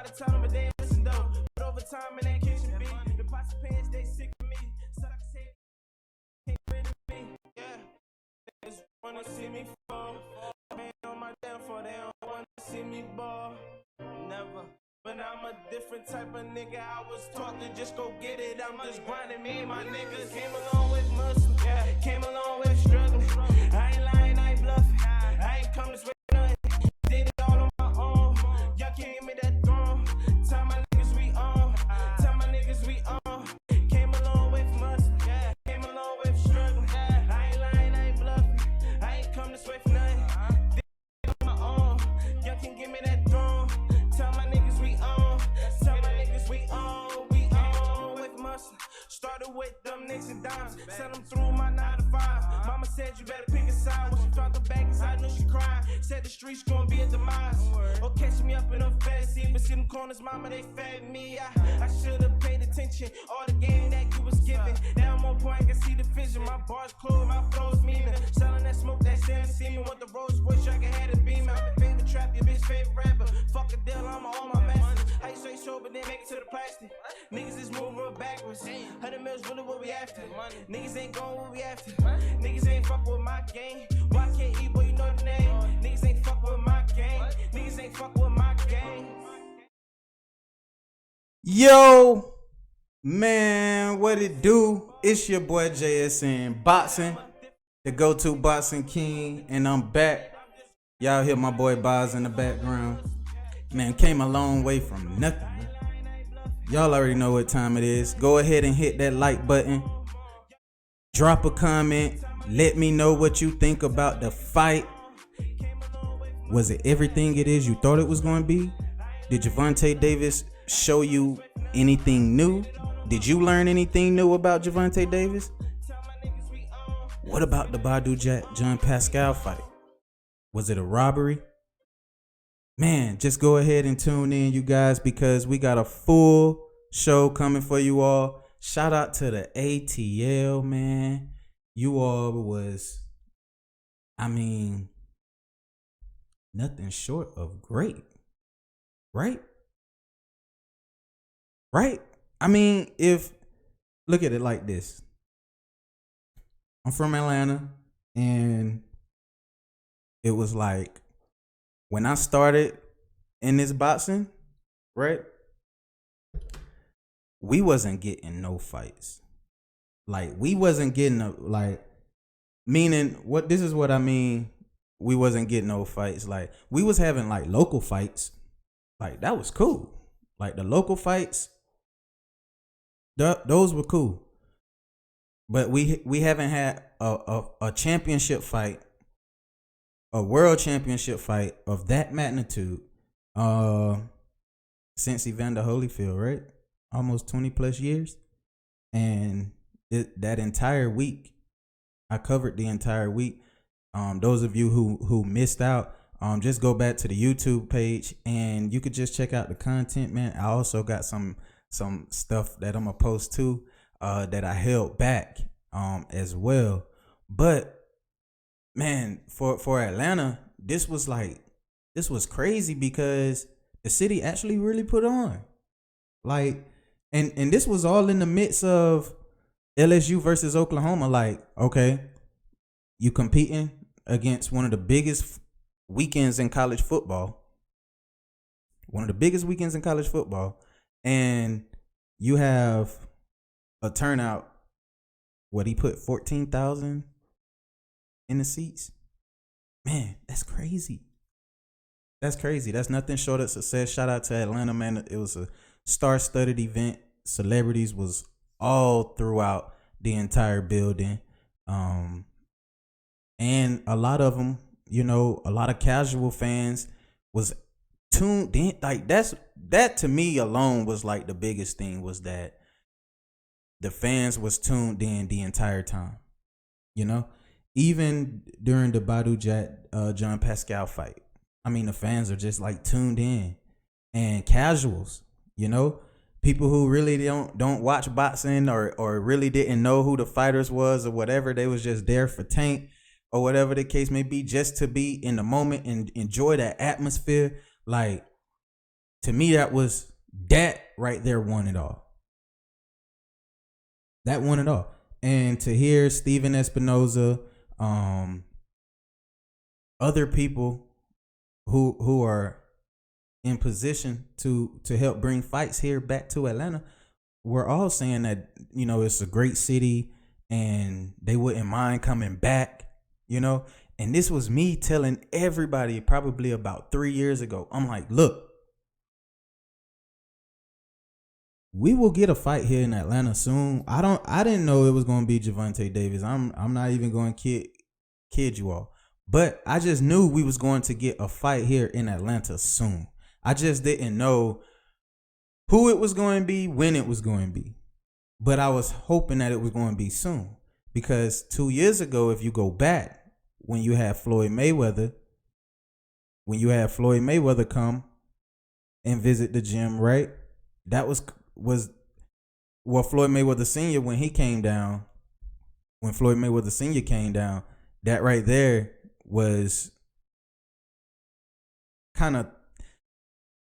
try to tell them, but they ain't listen though. But over time in that kitchen beat, the pots of pans, they sick of me. So like I said, can't get rid of me. Yeah. They just wanna see me fall. Man, on my downfall, they don't wanna see me ball. Never. But I'm a different type of nigga. I was taught to just go get it. I'm just grinding. Me and my niggas came along with Muslim. Came along with struggling. I ain't lying, I ain't bluffing. I ain't come this way nothing. Did it all on my own. Y'all can't give me that throne. Tell my niggas we on. Tell my niggas we on. Came along with Muslim. Came along with struggling. I ain't lying, I ain't bluffing. I ain't come this way for nothing. Did it on my own. Y'all can't give me that throne. Tell my niggas we on. Tell my niggas we on. We on with muscle. Started with them nicks and dimes. Sent them through my 9 to 5. Mama said you better pick a side. When she found the bag, cause I knew she cried. Said the streets gonna be a demise. Or catch me up in a fantasy. But see them corners, mama, they fed me. I should've paid attention. All the game that you was giving. Now I'm on point, I can see the vision. My bars cold, my flow's meaning. Selling that smoke, that sand semen. Want the Rolls Royce, I can have the beam. I'm the favorite trap, your bitch favorite rapper. Fuck a deal, I'm on my masters. How you say so, but then make it to the plastic. Niggas is moving real backwards. 100 mils really what we after. Niggas ain't going what we after. Niggas ain't fuck with my game. Why can't eat, boy, you know the name. Niggas ain't fuck with my game. Niggas ain't fuck with my game. Yo, man, what it do? It's your boy JSN Boxing, the go-to boxing king, and I'm back. Y'all hear my boy Boz in the background. Man, came a long way from nothing. Y'all already know what time it is. Go ahead and hit that like button. Drop a comment. Let me know what you think about the fight. Was it everything it is you thought it was going to be? Did Gervonta Davis show you anything new? Did you learn anything new about Gervonta Davis? What about the Badou John Pascal fight? Was it a robbery? Man, just go ahead and tune in, you guys, because we got a full show coming for you all. Shout out to the ATL, man. You all was, nothing short of great. Right? If, look at it like this. I'm from Atlanta, and it was like, when I started in this boxing, right? We wasn't getting no fights. Like, we wasn't getting this is what I mean. We wasn't getting no fights. Like, we was having like local fights. Like, that was cool. Like, the local fights, those were cool. But we haven't had a championship fight, a world championship fight of that magnitude since Evander Holyfield, right? Almost 20 plus years. And that entire week, I covered the entire week. Those of you who missed out, just go back to the YouTube page and you could just check out the content, man. I also got some stuff that I'm gonna post too, that I held back as well. But man, for Atlanta, this was crazy because the city actually really put on. Like, and this was all in the midst of LSU versus Oklahoma. Like, okay, you competing against one of the biggest weekends in college football. One of the biggest weekends in college football. And you have a turnout. What, he put 14,000 in the seats? Man, that's crazy. That's crazy. That's nothing short of success. Shout out to Atlanta, man. It was a star-studded event. Celebrities was all throughout the entire building. And a lot of them, a lot of casual fans was tuned in. Like, that to me alone was like the biggest thing, was that the fans was tuned in the entire time. Even during the Badou John Pascal fight. The fans are just like tuned in. And casuals, people who really don't watch boxing or really didn't know who the fighters was or whatever. They was just there for Tank or whatever the case may be, just to be in the moment and enjoy that atmosphere. Like, To me, that right there won it all. That won it all. And to hear Steven Espinoza, other people who are in position to help bring fights here back to Atlanta, we're all saying that, it's a great city and they wouldn't mind coming back, And this was me telling everybody probably about 3 years ago. I'm like, look, we will get a fight here in Atlanta soon. I didn't know it was going to be Gervonta Davis. I'm not even going to kid you all. But I just knew we was going to get a fight here in Atlanta soon. I just didn't know who it was going to be, when it was going to be. But I was hoping that it was going to be soon. Because 2 years ago, if you go back, when you had Floyd Mayweather come and visit the gym, right? That was Floyd Mayweather Sr. when Floyd Mayweather Sr. came down, that right there was kind of,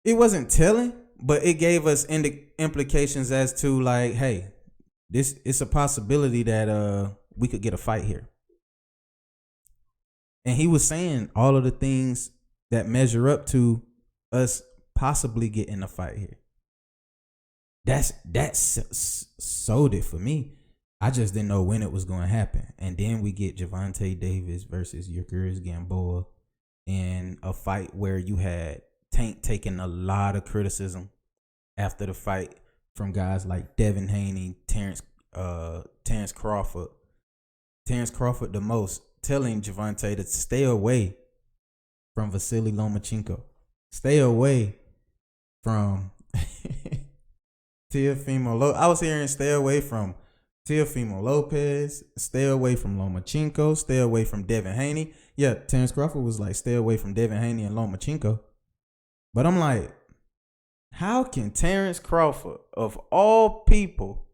it wasn't telling, but it gave us implications as to like, hey, it's a possibility that we could get a fight here. And he was saying all of the things that measure up to us possibly getting a fight here. That's sold it for me. I just didn't know when it was going to happen. And then we get Gervonta Davis versus Yuriorkis Gamboa in a fight where you had Tank taking a lot of criticism after the fight from guys like Devin Haney, Terrence Crawford. Terrence Crawford the most, telling Gervonta to stay away from Vasily Lomachenko. Stay away from Teofimo. I was hearing stay away from Teofimo Lopez, stay away from Lomachenko, stay away from Devin Haney. Yeah, Terrence Crawford was like, stay away from Devin Haney and Lomachenko. But I'm like, how can Terrence Crawford, of all people,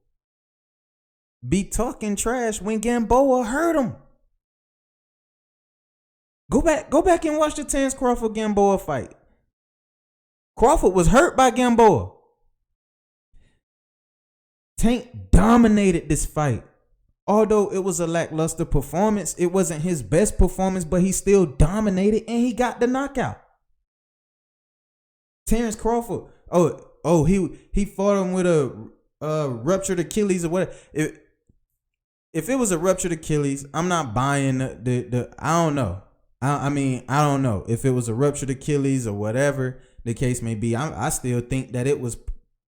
be talking trash when Gamboa hurt him? Go back and watch the Terrence Crawford Gamboa fight. Crawford was hurt by Gamboa. Tank dominated this fight. Although it was a lackluster performance, it wasn't his best performance, but he still dominated and he got the knockout. Terrence Crawford, he fought him with a ruptured Achilles or whatever. If it was a ruptured Achilles, I'm not buying the I don't know. I don't know if it was a ruptured Achilles or whatever the case may be. I still think that it was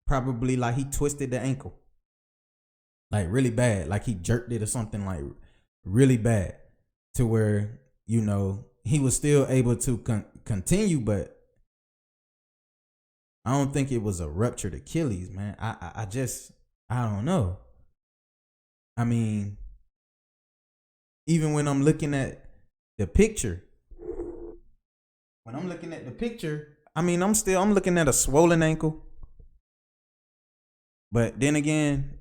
probably like he twisted the ankle. Like really bad, like he jerked it or something like really bad to where, he was still able to continue, but I don't think it was a ruptured Achilles, man. I don't know. I mean, even when I'm looking at the picture, I'm looking at a swollen ankle. But then again,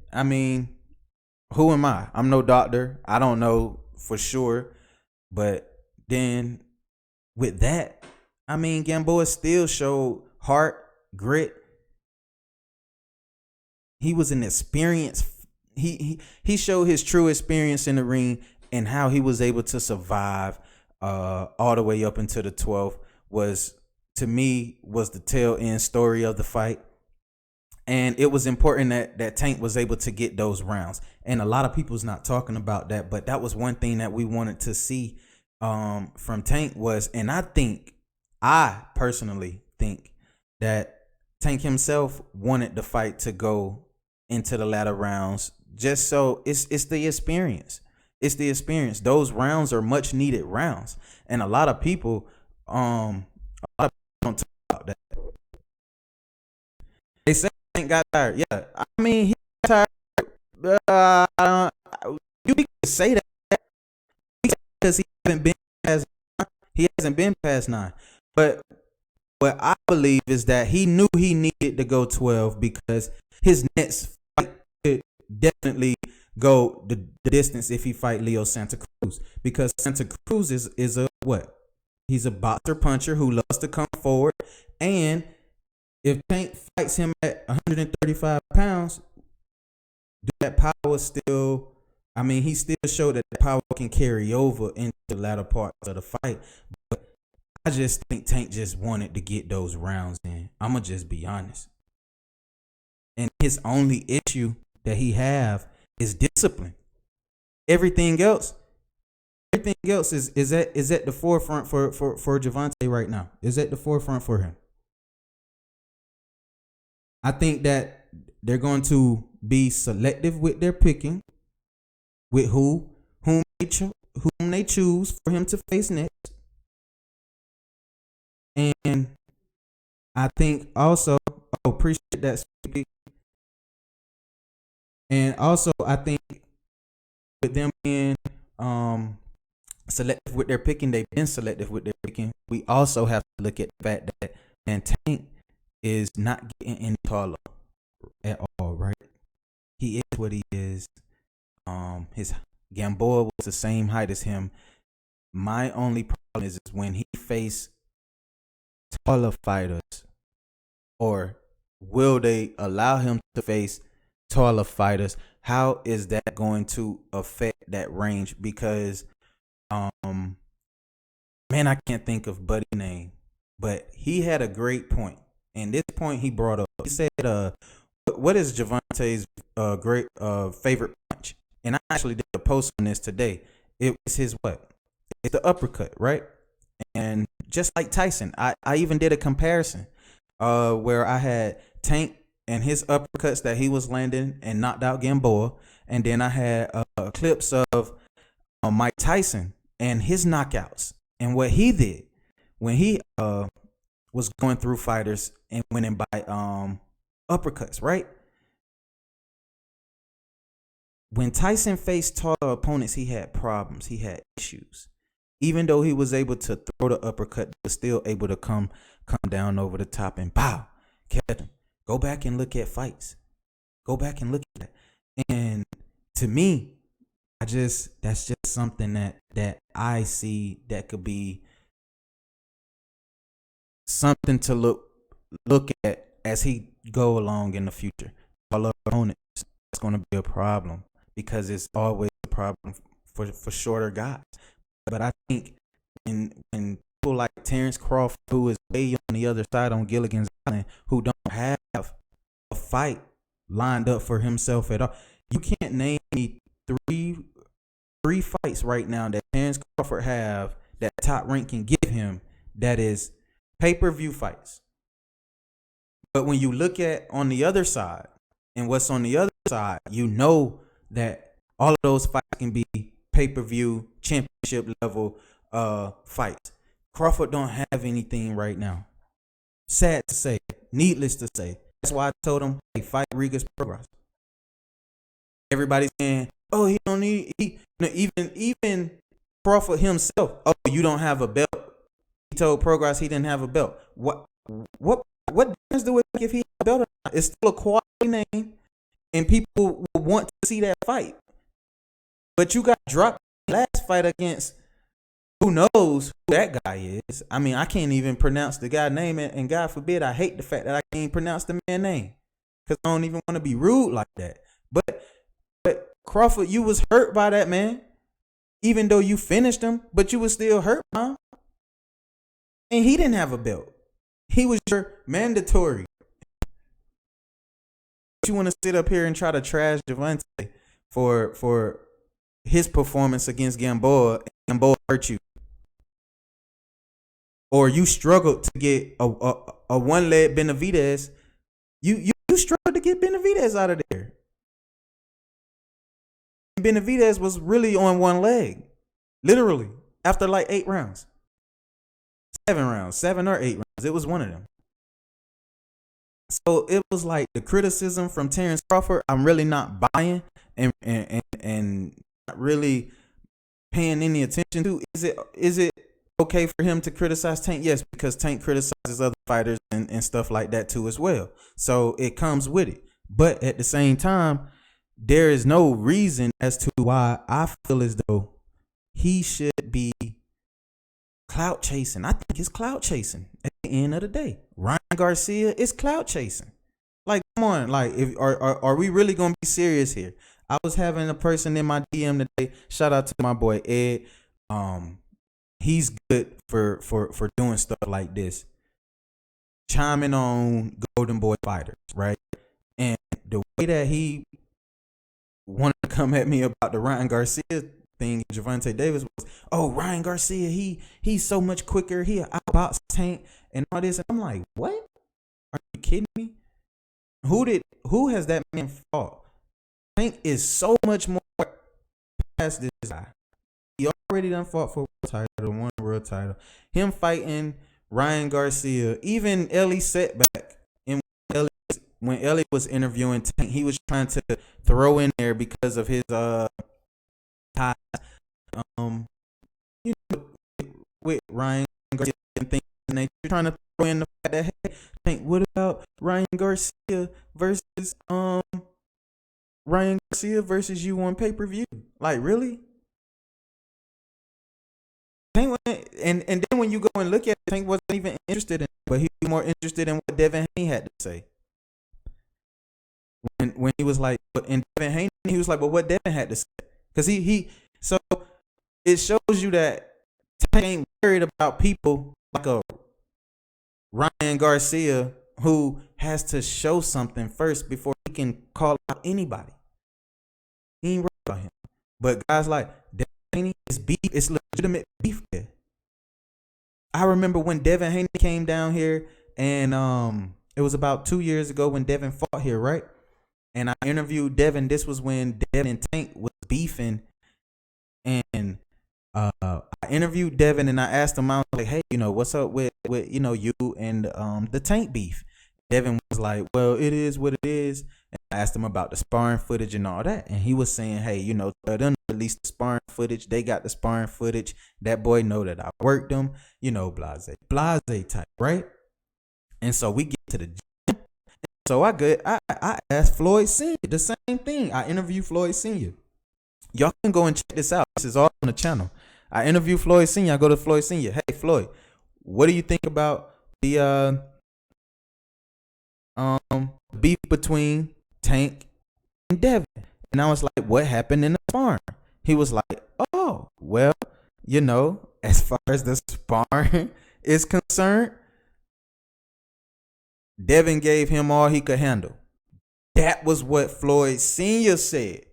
who am I? I'm no doctor. I don't know for sure. But then with that, Gamboa still showed heart, grit. He was an experience. He showed his true experience in the ring and how he was able to survive all the way up into the 12th was the tail end story of the fight. And it was important that Tank was able to get those rounds. And a lot of people's not talking about that, but that was one thing that we wanted to see from Tank was, and I personally think that Tank himself wanted the fight to go into the latter rounds just so it's the experience. It's the experience. Those rounds are much needed rounds. And a lot of people don't talk about that. They say Tank got tired. Yeah, he got tired. You can say that because he hasn't been past 9. But what I believe is that he knew he needed to go 12 because his next fight could definitely go the distance if he fight Leo Santa Cruz, because Santa Cruz is a what? He's a boxer puncher who loves to come forward, and if Tank fights him at 135 pounds, do that power still? I mean, he still showed that the power can carry over into the latter parts of the fight. But I just think Tank just wanted to get those rounds in. I'm going to just be honest. And his only issue that he have is discipline. Everything else is at the forefront for Gervonta right now. Is at the forefront for him. I think that they're going to be selective with their picking, with whom they choose for him to face next. And I think also, appreciate that. And also, I think with them being selective with their picking, they've been selective with their picking. We also have to look at the fact that Tank is not getting any taller at all, right? He is what he is. His Gamboa was the same height as him. My only problem is when he faced taller fighters, or will they allow him to face taller fighters? How is that going to affect that range? Because man, I can't think of Buddy's name, but he had a great point. And this point he brought up. He said, what is Gervonta's great favorite punch? And I actually did a post on this today. It was his what? It's the uppercut, right? And just like Tyson, I even did a comparison where I had Tank and his uppercuts that he was landing and knocked out Gamboa. And then I had clips of Mike Tyson and his knockouts and what he did when he was going through fighters and winning by uppercuts, right? When Tyson faced taller opponents, he had problems. He had issues. Even though he was able to throw the uppercut, he was still able to come down over the top and pow, catch him. Go back and look at fights. Go back and look at it. And to me, that's just something that I see that could be something to look at as he go along in the future. Taller opponents, it's going to be a problem because it's always a problem for shorter guys. But I think when people like Terrence Crawford, who is way on the other side on Gilligan's Island, who don't have a fight lined up for himself at all, you can't name me three fights right now that Terrence Crawford have that Top Rank can give him that is pay-per-view fights. But when you look at on the other side and what's on the other side, you know that all of those fights can be pay-per-view championship level fights. Crawford don't have anything right now. Sad to say, needless to say. That's why I told him, hey, fight Riga's Progress. Everybody's saying, oh, he don't need even Crawford himself. Oh, you don't have a belt. He told Progress he didn't have a belt. What difference do it make if he has a belt or not? It's still a quality name, and people will want to see that fight. But you got dropped last fight against who knows who that guy is. I mean, I can't even pronounce the guy's name, and God forbid, I hate the fact that I can't pronounce the man's name because I don't even want to be rude like that. But Crawford, you was hurt by that man, even though you finished him, but you was still hurt by him. And he didn't have a belt. He was your mandatory. You want to sit up here and try to trash Gervonta for his performance against Gamboa, and Gamboa hurt you. Or you struggled to get a one-leg Benavidez. You struggled to get Benavidez out of there. Benavidez was really on one leg. Literally. After like 8 rounds. 7 or 8 rounds. It was one of them. So it was like the criticism from Terrence Crawford, I'm really not buying and not really paying any attention to. Is it okay for him to criticize Tank? Yes, because Tank criticizes other fighters and stuff like that too as well. So it comes with it. But at the same time, there is no reason as to why I feel as though he should be clout chasing. I think it's clout chasing at the end of the day, Ryan Garcia is clout chasing. Like, come on, like, if are we really gonna be serious here? I was having a person in my DM today. Shout out to my boy Ed. He's good for doing stuff like this, chiming on Golden Boy fighters, right? And the way that he wanted to come at me about the Ryan Garcia thing, Gervonta Davis, was, oh, Ryan Garcia, he's so much quicker, he outbox Tank and all this. And I'm like, what? Are you kidding me? Who has that man fought? Tank is so much more past this guy. He already done fought for a title, won a world title. Him fighting Ryan Garcia, even Ellie setback. And when Ellie was interviewing Tank, he was trying to throw in there because of his ties, with Ryan Garcia and things. And they trying to throw in the fact that, hey, Tank, what about Ryan Garcia versus you on pay-per-view? Like, really? Tank and then when you go and look at it, Tank wasn't even interested in it, but he was more interested in what Devin Haney had to say. When he was like, and Devin Haney, he was like, but what Devin had to say, because so it shows you that Tank ain't worried about people like a Ryan Garcia who has to show something first before he can call out anybody. He ain't worried about him. But guys like Devin Haney, it's beef, it's legitimate beef there. I remember when Devin Haney came down here, and it was about 2 years ago when Devin fought here, right? And I interviewed Devin. This was when Devin and Tank was beefing, and I interviewed Devin, and I asked him, I was like, hey, what's up with you and the Tank beef? Devin was like, well, it is what it is. And I asked him about the sparring footage and all that, and he was saying, hey, tell them to release the sparring footage. They got the sparring footage. That boy know that I worked them, blase type, right? And so we get to the gym. So I asked Floyd Senior the same thing. I interviewed Floyd Senior. Y'all can go and check this out. This is all on the channel. I interview Floyd Senior. I go to Floyd Senior. Hey, Floyd, what do you think about the beef between Tank and Devin? And I was like, what happened in the sparring? He was like, oh, well, as far as the sparring is concerned, Devin gave him all he could handle. That was what Floyd Senior said.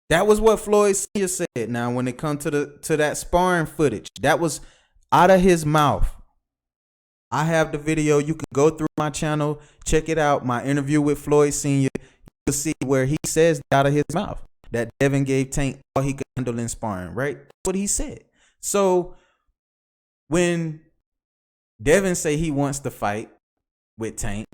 That was what Floyd Senior said. Now, when it comes to that sparring footage, that was out of his mouth. I have the video. You can go through my channel, check it out. My interview with Floyd Senior. You'll see where he says out of his mouth that Devin gave Tank all he could handle in sparring. Right? That's what he said. So when Devin say he wants to fight with Tank,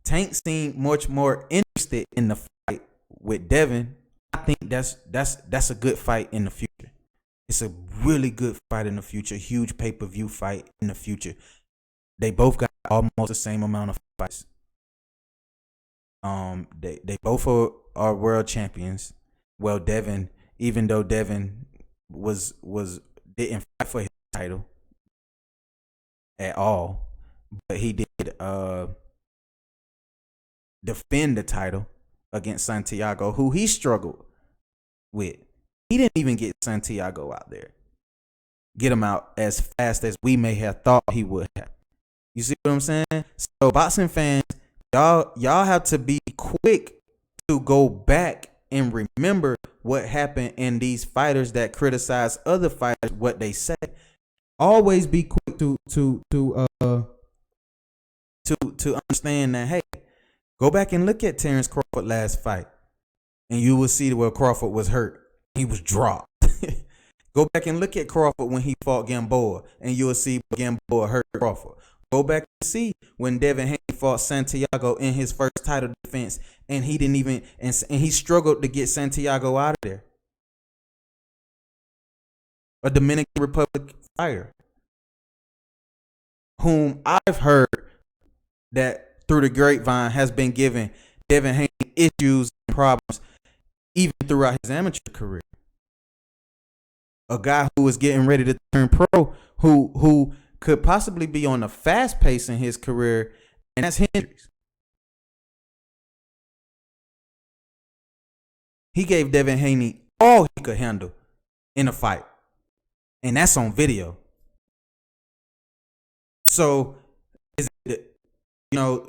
Tank seemed much more interested in the fight with Devin. I think that's a good fight in the future. It's a really good fight in the future. Huge pay-per-view fight in the future. They both got almost the same amount of fights. They both are world champions. Well, Devin, even though Devin didn't fight for his title at all, but he did defend the title against Santiago, who he struggled with. He didn't even get Santiago out there. Get him out as fast as we may have thought he would have. You see what I'm saying? So boxing fans, y'all have to be quick to go back and remember what happened in these fighters that criticize other fighters, what they say. Always be quick to understand that, hey, go back and look at Terrence Crawford last fight, and you will see where Crawford was hurt. He was dropped. Go back and look at Crawford when he fought Gamboa, and you will see Gamboa hurt Crawford. Go back and see when Devin Haney fought Santiago in his first title defense, and he didn't even and he struggled to get Santiago out of there. A Dominican Republic fighter, whom I've heard that through the grapevine has been giving Devin Haney issues and problems even throughout his amateur career. A guy who was getting ready to turn pro, who could possibly be on a fast pace in his career, and that's Hendricks. He gave Devin Haney all he could handle in a fight, and that's on video. So,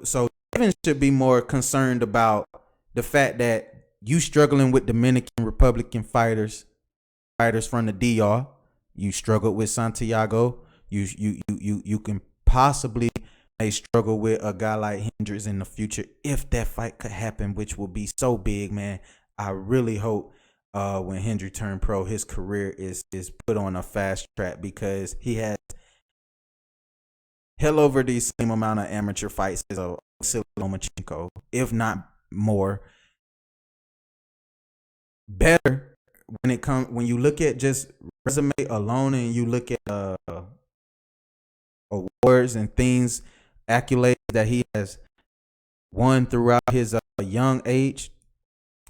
so Devin should be more concerned about the fact that you struggling with Dominican Republican fighters from the DR. You struggled with Santiago. You can possibly may struggle with a guy like Hendricks in the future if that fight could happen, which will be so big, man. I really hope when Hendricks turn pro, his career is put on a fast track, because he has hell over the same amount of amateur fights as Vasily Lomachenko, if not more. Better when you look at just resume alone, and you look at awards and things, accolades that he has won throughout his young age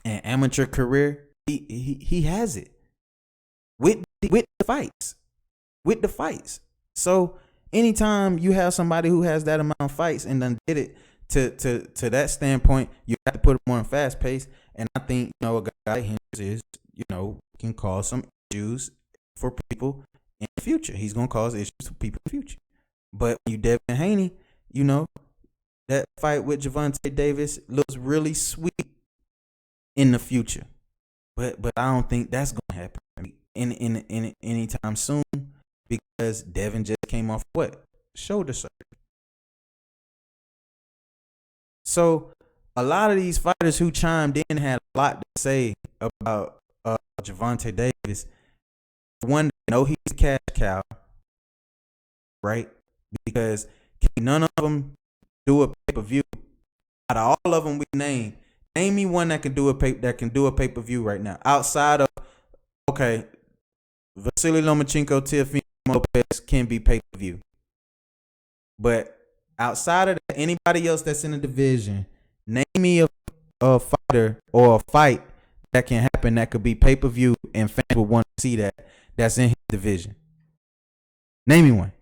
and amateur career. He has it with the fights. So anytime you have somebody who has that amount of fights and then did it to that standpoint, you have to put them on fast pace. And I think, a guy like Hendricks is, can cause some issues for people in the future. He's gonna cause issues for people in the future. But when you Devin Haney, that fight with Gervonta Davis looks really sweet in the future. But I don't think that's gonna happen in anytime soon, because Devin just came off shoulder surgery. So a lot of these fighters who chimed in had a lot to say about Gervonta Davis. One, they know he's a cash cow, right? Because none of them do a pay-per-view. Out of all of them we name me one that can do a pay-per-view right now. Outside of Vasily Lomachenko, Teofimo Lopez can be pay-per-view. But outside of that, anybody else that's in the division, name me a fighter or a fight that can happen that could be pay-per-view and fans would want to see that's in his division. Name me one.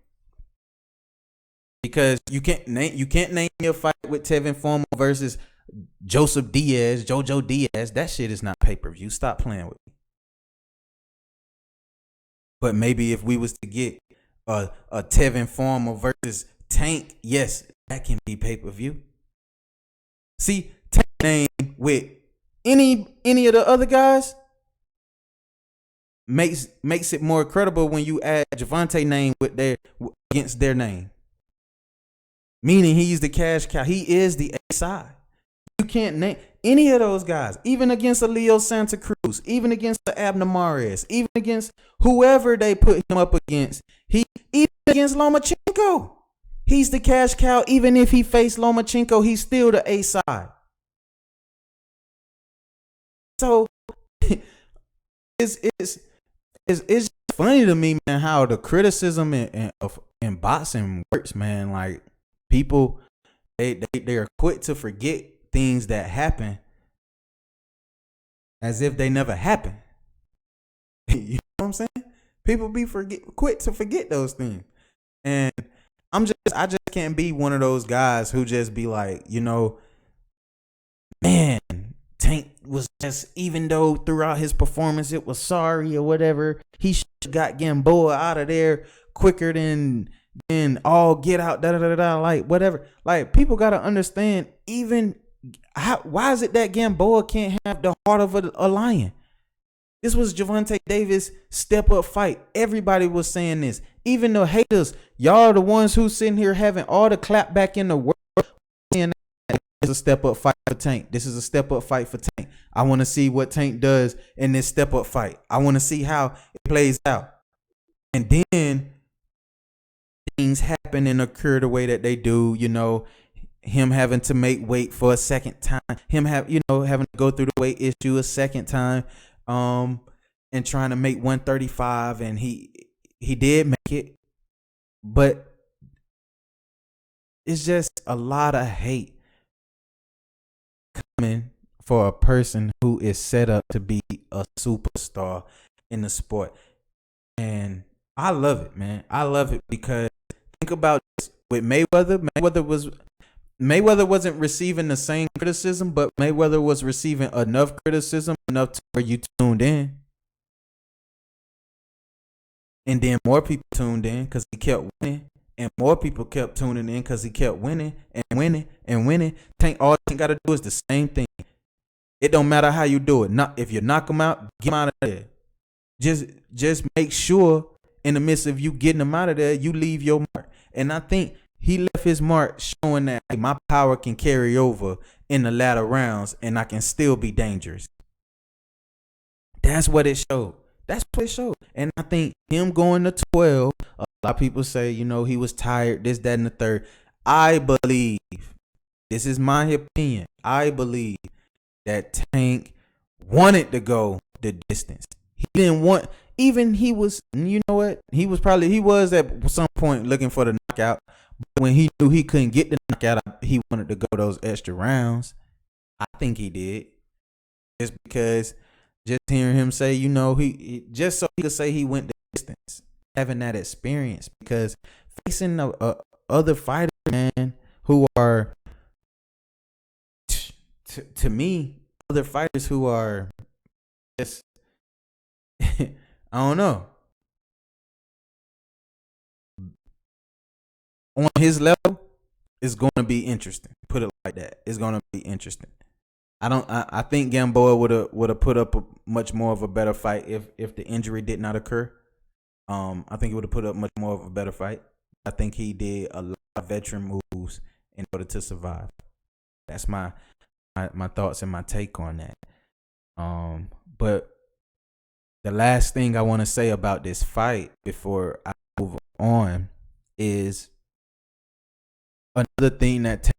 Because you can't name me a fight with Tevin Farmer versus Jojo Diaz. That shit is not pay-per-view. Stop playing with me. But maybe if we was to get a Tevin Farmer versus Tank, yes, that can be pay-per-view. See, Tank name with any of the other guys makes it more credible when you add Gervonta name against their name. Meaning he's the cash cow. He is the A side. You can't name any of those guys, even against a Leo Santa Cruz, even against the Abner Mares, even against whoever they put him up against. Even against Lomachenko, he's the cash cow. Even if he faced Lomachenko, he's still the A side. So it's funny to me, man, how the criticism in boxing works, man. Like, people, they're quick to forget things that happen as if they never happened. You know what I'm saying? People be quick to forget those things. And I just can't be one of those guys who just be like, man, Tank was just, even though throughout his performance it was sorry or whatever, he should have got Gamboa out of there quicker than all get out, like whatever. Like, people gotta understand, even why is it that Gamboa can't have the heart of a lion? This was Gervonta Davis' step up fight. Everybody was saying this. Even the haters, y'all are the ones who sitting here having all the clap back in the world, saying this is a step up fight for Tank. This is a step up fight for Tank. I want to see what Tank does in this step up fight. I want to see how it plays out. And then things happen and occur the way that they do, him having to make weight for a second time, him having to go through the weight issue a second time, and trying to make 135, and he did make it, but it's just a lot of hate coming for a person who is set up to be a superstar in the sport. And I love it, man. I love it because think about this with Mayweather. Mayweather wasn't receiving the same criticism, but Mayweather was receiving enough criticism enough to where you tuned in. And then more people tuned in because he kept winning. And more people kept tuning in because he kept winning and winning and winning. All Tank got to do is the same thing. It don't matter how you do it. Not if you knock him out, get him out of there. Just make sure in the midst of you getting him out of there, you leave your mark. And I think he left his mark showing that my power can carry over in the latter rounds and I can still be dangerous. That's what it showed. That's what it showed. And I think him going to 12, a lot of people say, he was tired, this, that, and the third. I believe, this is my opinion, I believe that Tank wanted to go the distance. He didn't want, even he was, you know what? He was at some point looking for the knockout. But when he knew he couldn't get the knockout, he wanted to go those extra rounds. I think he did. Just because, just hearing him say, he just so he could say he went the distance, having that experience. Because facing other fighters, man, who are, to me, other fighters who are just, I don't know, on his level, it's going to be interesting. Put it like that. It's going to be interesting. I think Gamboa would have put up a much more of a better fight if the injury did not occur. I think he would have put up much more of a better fight. I think he did a lot of veteran moves in order to survive. That's my thoughts and my take on that. But the last thing I want to say about this fight before I move on is another thing that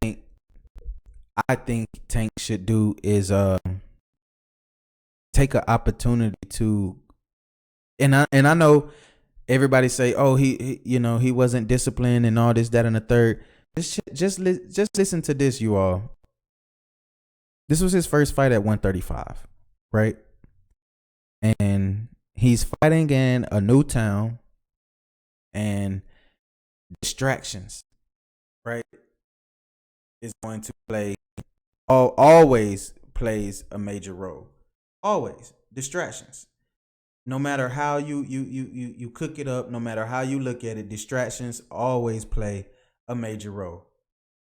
I think Tank should do is take an opportunity to, and I know everybody say, oh, he wasn't disciplined and all this, that, and the third. Just listen to this, you all. This was his first fight at 135, right? And he's fighting in a new town, and distractions, right, is going to play, always plays a major role. Always. Distractions. No matter how you cook it up, no matter how you look at it, distractions always play a major role.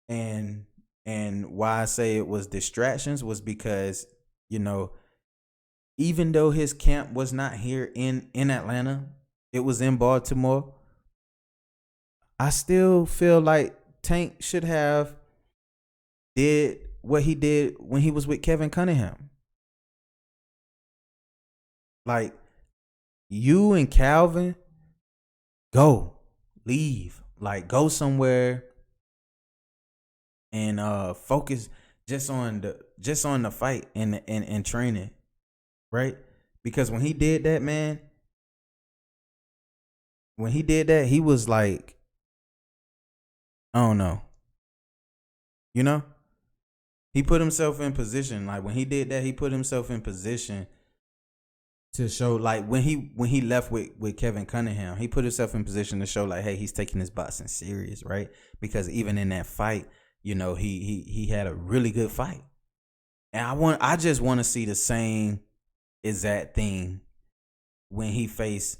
And why I say it was distractions was because, even though his camp was not here in Atlanta, it was in Baltimore, I still feel like Tank should have did what he did when he was with Kevin Cunningham. Like, you and Calvin, leave, like, go somewhere and focus just on the fight and training, right? Because when he did that, man, he was like, I don't know, he put himself in position. Like, when he did that, he put himself in position to show, like, when he left with Kevin Cunningham, he put himself in position to show, like, hey, he's taking his boxing serious, right? Because even in that fight, he had a really good fight. And I just want to see the same exact thing when he faced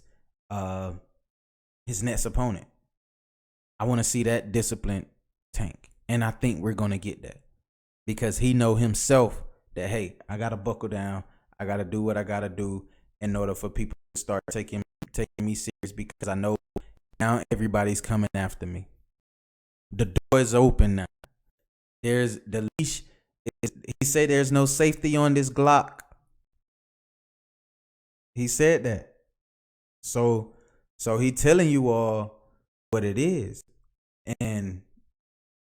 his next opponent. I want to see that disciplined Tank. And I think we're going to get that. Because he know himself that, hey, I got to buckle down. I got to do what I got to do in order for people to start taking me serious, because I know now everybody's coming after me. The door is open now. There's the leash. He said there's no safety on this Glock. He said that. So he telling you all what it is. And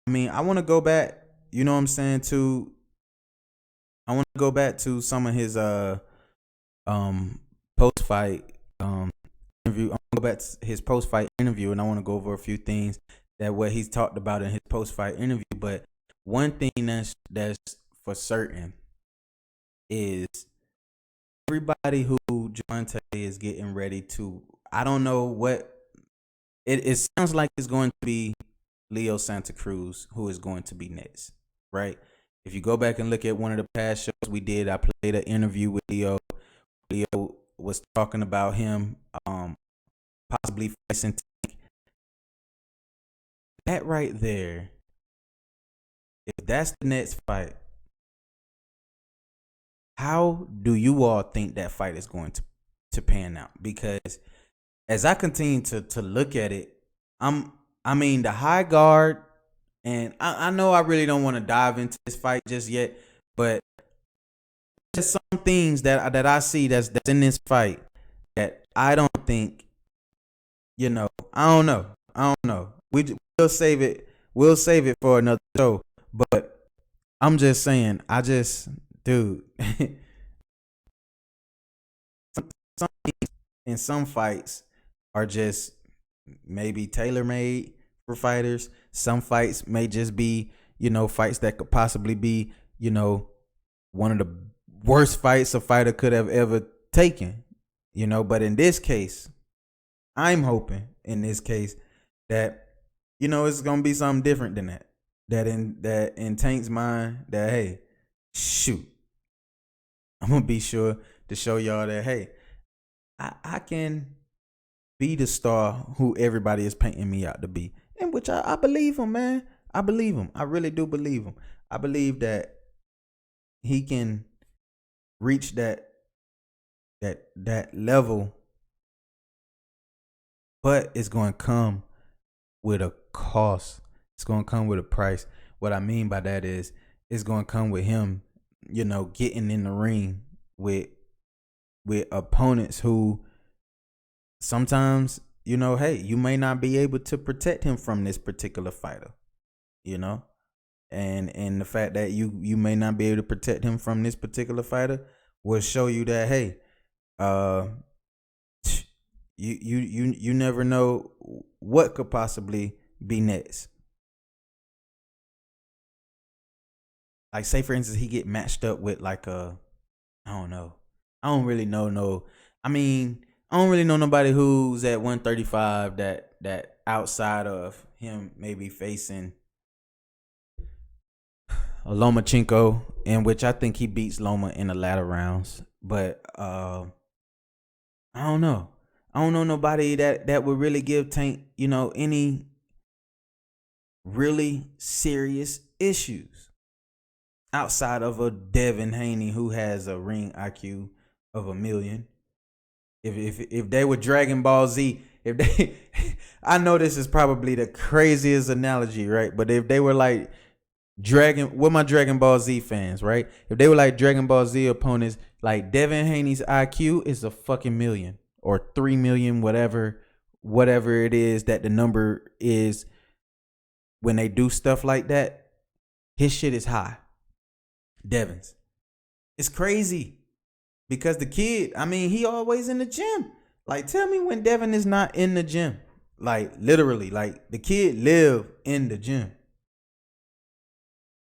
I mean, I want to go back, you know what I'm saying, I want to go back to some of his post-fight interview. I want to go back to his post-fight interview, and I want to go over a few things that what he's talked about in his post-fight interview. But one thing that's for certain is everybody who Gervonta is getting ready to, I don't know what it sounds like it's going to be Leo Santa Cruz who is going to be next, right? If you go back and look at one of the past shows we did, I played an interview with Leo. Leo was talking about him possibly facing that right there. If that's the next fight, how do you all think that fight is going to pan out? Because as I continue to look at it, I mean the high guard, and I know I really don't want to dive into this fight just yet, but there's some things that I see that's in this fight that I don't think, I don't know. I don't know. We'll save it. We'll save it for another show. But I'm just saying, dude, some things in some fights are just maybe tailor made for fighters. Some fights may just be, fights that could possibly be, one of the worst fights a fighter could have ever taken. But in this case, I'm hoping in this case that, it's gonna be something different than that. That in Tank's mind, that hey, shoot, I'm gonna be sure to show y'all that hey, I can be the star who everybody is painting me out to be. In which I believe him, man. I believe him. I really do believe him. I believe that he can reach that level, but it's going to come with a cost. It's going to come with a price. What I mean by that is it's going to come with him, getting in the ring with opponents who sometimes, hey, you may not be able to protect him from this particular fighter, and the fact that you may not be able to protect him from this particular fighter will show you that hey, you never know what could possibly be next. Like say for instance, he get matched up with like I don't know. I don't really know I don't really know nobody who's at 135 that outside of him maybe facing a Lomachenko, in which I think he beats Loma in the latter rounds. But I don't know. I don't know nobody that would really give Tank, any really serious issues outside of a Devin Haney who has a ring IQ of 1,000,000. If they were Dragon Ball Z, if they, I know this is probably the craziest analogy, right? But if they were like with my Dragon Ball Z fans, right? If they were like Dragon Ball Z opponents, like Devin Haney's IQ is a fucking 1,000,000 or 3,000,000, whatever it is that the number is when they do stuff like that. His shit is high. Devin's. It's crazy. Because the kid, he always in the gym. Like, tell me when Devin is not in the gym. Like, literally, like, the kid live in the gym.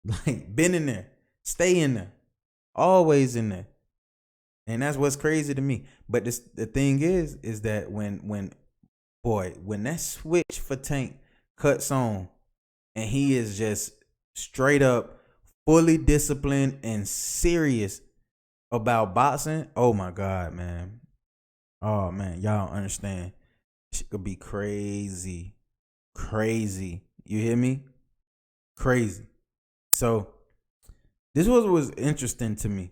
Like, been in there. Stay in there. Always in there. And that's what's crazy to me. But the thing is that when that switch for Tank cuts on, and he is just straight up, fully disciplined and serious about boxing, oh my God, man. Oh man, y'all don't understand. Shit could be crazy. Crazy. You hear me? Crazy. So this was interesting to me.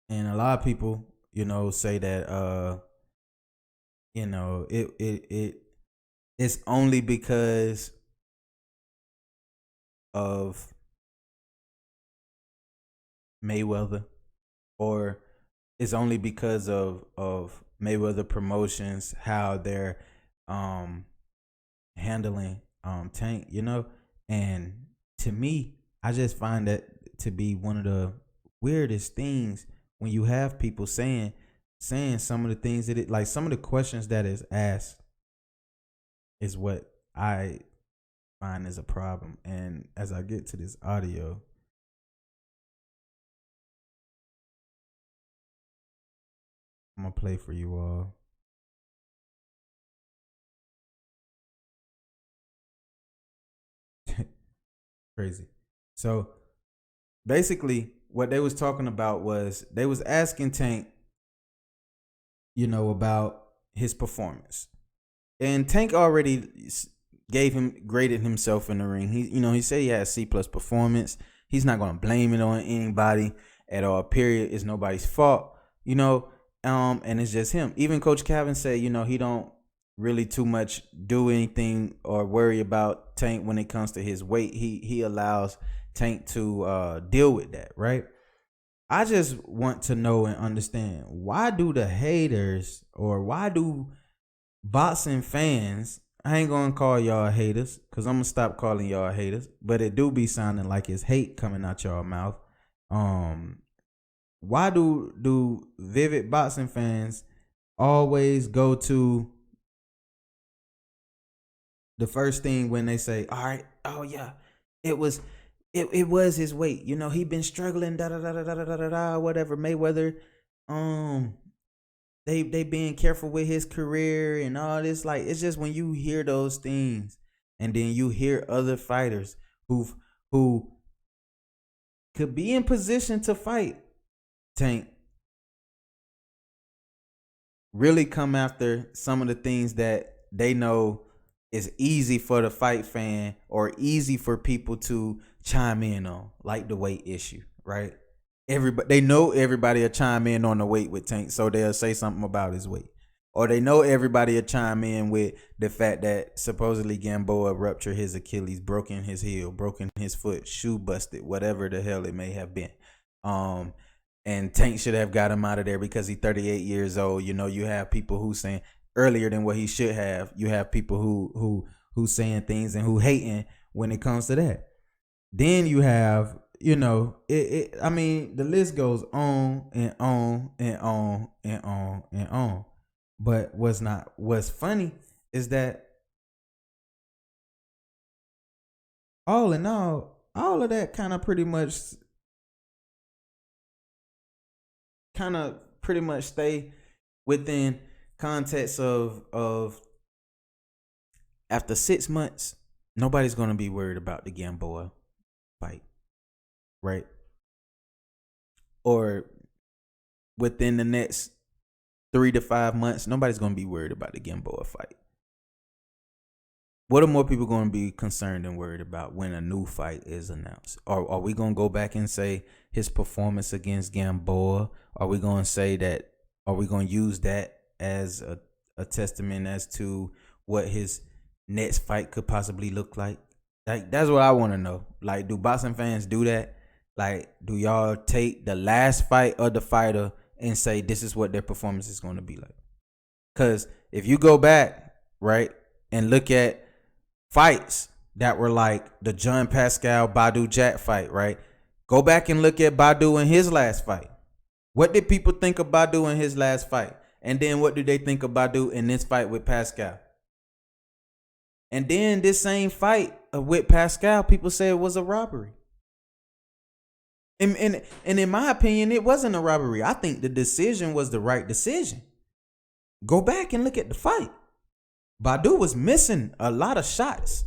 And a lot of people, say that it's only because of Mayweather, or it's only because of Mayweather Promotions, how they're handling Tank, and to me, I just find that to be one of the weirdest things when you have people saying some of the things that like some of the questions that is asked is what I find is a problem. And as I get to this audio, I'm gonna play for you all. Crazy. So basically, what they was talking about was they was asking Tank, about his performance, and Tank already graded himself in the ring. He said he had a C+ performance. He's not gonna blame it on anybody at all. Period. It's nobody's fault. And it's just him. Even Coach Calvin said, he don't really too much do anything or worry about Tank when it comes to his weight. He allows Tank to deal with that, right? I just want to know and understand, why do the haters, or why do boxing fans, I ain't gonna call y'all haters because I'm gonna stop calling y'all haters, but it do be sounding like it's hate coming out y'all mouth. Why do vivid boxing fans always go to the first thing when they say, all right, oh yeah, it was his weight. He been struggling, da da da da da da da da, whatever. Mayweather, they being careful with his career and all this. Like, it's just when you hear those things, and then you hear other fighters who could be in position to fight Tank really come after some of the things that they know is easy for the fight fan or easy for people to chime in on, like the weight issue, right? They know everybody will chime in on the weight with Tank, so they'll say something about his weight. Or they know everybody will chime in with the fact that supposedly Gamboa ruptured his Achilles, broken his heel, broken his foot, shoe busted, whatever the hell it may have been. And Tank should have got him out of there because he's 38 years old. You have people who saying earlier than what he should have. You have people who saying things and who hating when it comes to that. Then you have, I mean, the list goes on and on and on and on and on. But what's funny is that all in all of that kind of pretty much stay within context of after 6 months, nobody's going to be worried about the Gamboa fight, right? Or within the next 3 to 5 months, nobody's going to be worried about the Gamboa fight. What are more people going to be concerned and worried about when a new fight is announced? Are we going to go back and say his performance against Gamboa? Are we going to say that? Are we going to use that as a testament as to what his next fight could possibly look like? Like, that's what I want to know. Like, do boxing fans do that? Like, do y'all take the last fight of the fighter and say this is what their performance is going to be like? Because if you go back, right, and look at fights that were like the John Pascal Badu Jack fight, right? Go back and look at Badu in his last fight. What did people think of Badu in his last fight? And then what do they think of Badu in this fight with Pascal? And then this same fight with Pascal, people say it was a robbery. And in my opinion, it wasn't a robbery. I think the decision was the right decision. Go back and look at the fight. Badu was missing a lot of shots.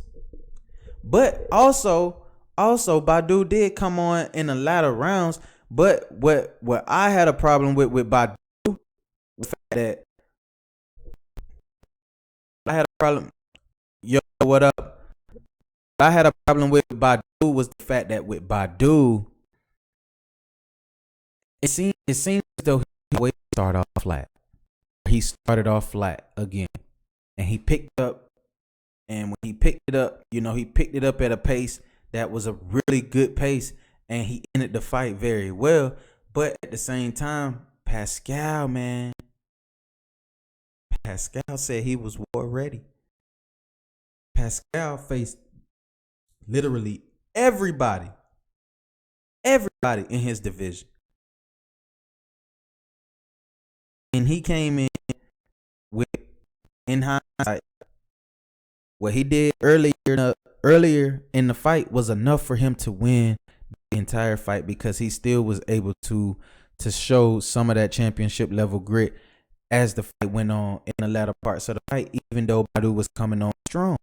But also Badu did come on in the latter rounds. But what I had a problem with Badu was the fact that I had a problem. Yo, what up? I had a problem with Badu was the fact that with Badu, it seemed as though he always started off flat. He started off flat again. And he picked up, and when he picked it up, he picked it up at a pace that was a really good pace, and he ended the fight very well. But at the same time, Pascal said he was war ready. Pascal faced literally everybody in his division. And he came in with, in hindsight, what he did earlier in the fight was enough for him to win the entire fight, because he still was able to show some of that championship level grit as the fight went on in the latter parts of the fight, even though Badu was coming on strong.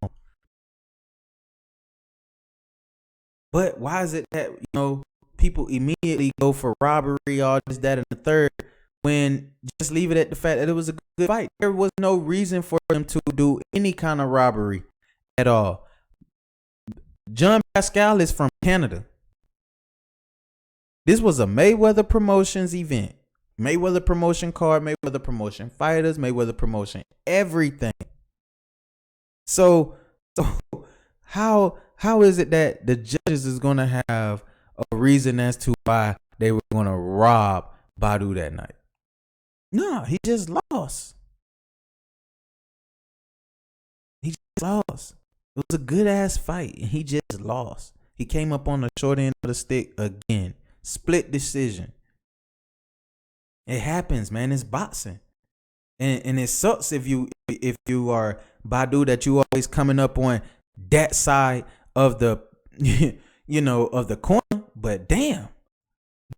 But why is it that, people immediately go for robbery, all this, that, and the third, when just leave it at the fact that it was a good fight? There was no reason for them to do any kind of robbery at all. John Pascal is from Canada. This was a Mayweather Promotions event. Mayweather promotion card, Mayweather promotion fighters, Mayweather promotion everything. So how is it that the judges is going to have a reason as to why they were going to rob Badu that night? No, he just lost. He just lost. It was a good ass fight, and he just lost. He came up on the short end of the stick again. Split decision. It happens, man. It's boxing. And it sucks if you are Badu, that you always coming up on that side of the of the corner. But damn,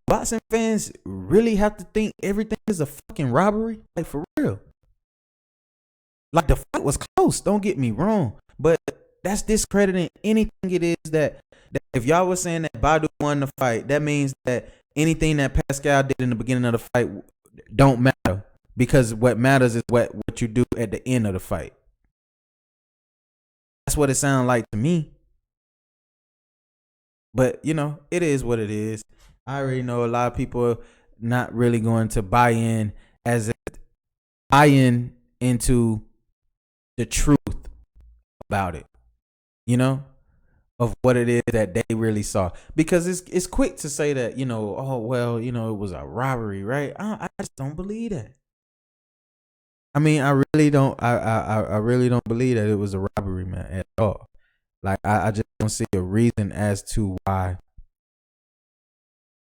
boxing fans really have to think everything is a fucking robbery? Like, for real. Like, the fight was close, don't get me wrong, but that's discrediting anything it is that if y'all was saying that Badu won the fight, that means that anything that Pascal did in the beginning of the fight don't matter, because what matters is what you do at the end of the fight. That's what it sounds like to me. But it is what it is. I already know a lot of people not really going to buy in into the truth about it, of what it is that they really saw. Because it's quick to say that, oh, well, it was a robbery, right? I just don't believe that. I mean, I really don't. I really don't believe that it was a robbery, man, at all. Like, I just don't see a reason as to why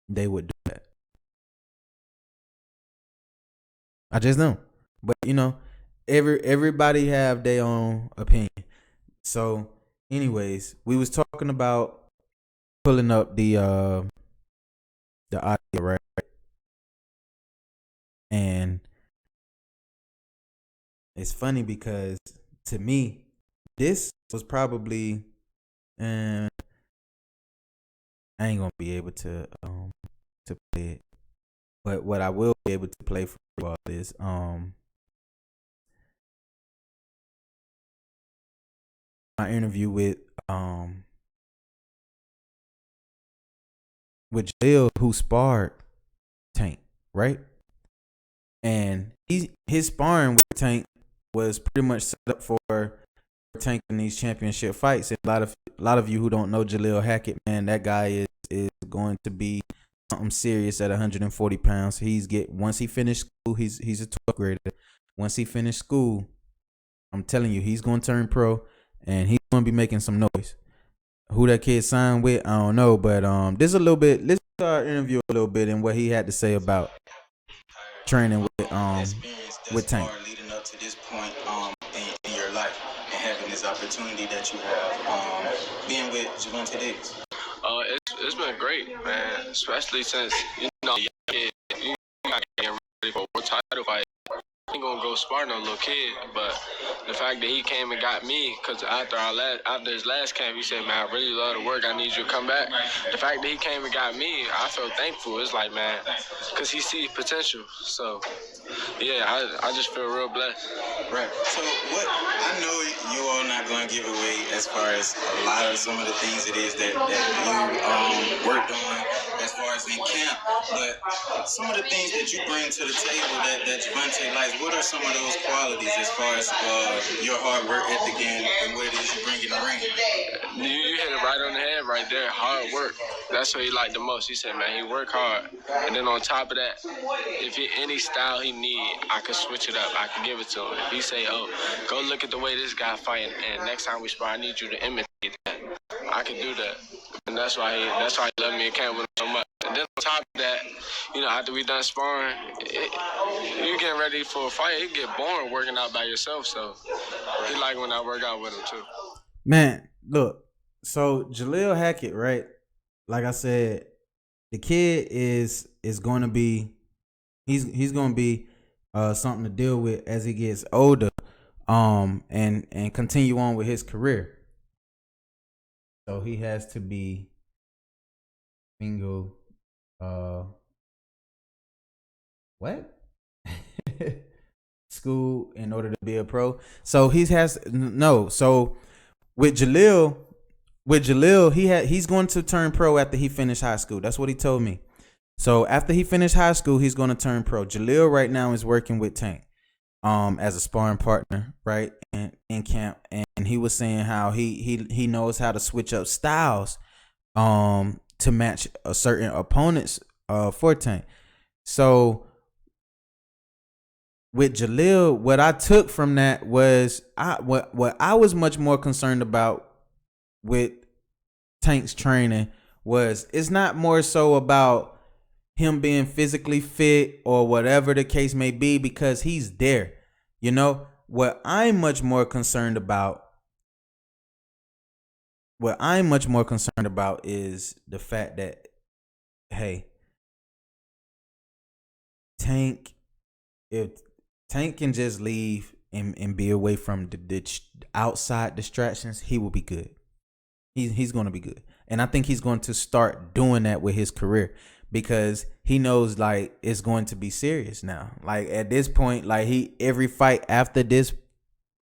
they would do that. I just don't. But everybody have their own opinion. So, anyways, we was talking about pulling up the audio, right? And it's funny because, to me, this was probably, I ain't gonna be able to play it, but what I will be able to play for you all is my interview with Jalil, who sparred Tank, right? And his sparring with Tank was pretty much set up for Tank in these championship fights. And a lot of you who don't know Jalil Hackett, man, that guy is going to be something serious at 140 pounds. Once he finished school, he's a 12th grader. Once he finished school, I'm telling you, he's going to turn pro, and he's going to be making some noise. Who that kid signed with, I don't know, but this a little bit. Let's start interview a little bit and what he had to say about training with Tank. Leading up to this point in your life and having this opportunity that you have being with Gervonta Davis. It's been great, man. Especially since you got getting ready for a title fight. I ain't gonna go spar no little kid, but the fact that he came and got me, because after his last camp, he said, man, I really love the work, I need you to come back. The fact that he came and got me, I felt thankful. It's like, man, because he sees potential. So, yeah, I just feel real blessed. Right. So what I know you all not going to give away as far as a lot of some of the things it is that you worked on as far as in camp, but some of the things that you bring to the table that Gervonta likes, what are some of those qualities as far as your hard work ethic and what it is you bring in the ring? You hit it right on the head right there. Hard work. That's what he liked the most. He said, man, he work hard. And then on top of that, if any style he need, I could switch it up. I can give it to him. If he say, oh, go look at the way this guy fighting, and next time we spar, I need you to imitate that, I can do that. And that's why he loved me in camp with him so much. And then on top of that, after we done sparring, you getting ready for a fight, it get boring working out by yourself. So he like when I work out with him too. Man, look. So Jalil Hackett, right? Like I said, the kid is going to be he's going to be something to deal with as he gets older, and continue on with his career. So he has to be Bingo. What? School in order to be a pro. So he has no. So with Jaleel, he's going to turn pro after he finished high school. That's what he told me. So after he finished high school, he's going to turn pro. Jaleel right now is working with Tank as a sparring partner, right? And in camp. And he was saying how he knows how to switch up styles to match a certain opponent's for Tank. So with Jaleel, what I took from that was what I was much more concerned about with Tank's training was it's not more so about him being physically fit or whatever the case may be, because he's there. You know, what I'm much more concerned about is the fact that, hey, if Tank can just leave and be away from the outside distractions, he will be good. He's going to be good. And I think he's going to start doing that with his career, because he knows like it's going to be serious now. Like at this point, like every fight after this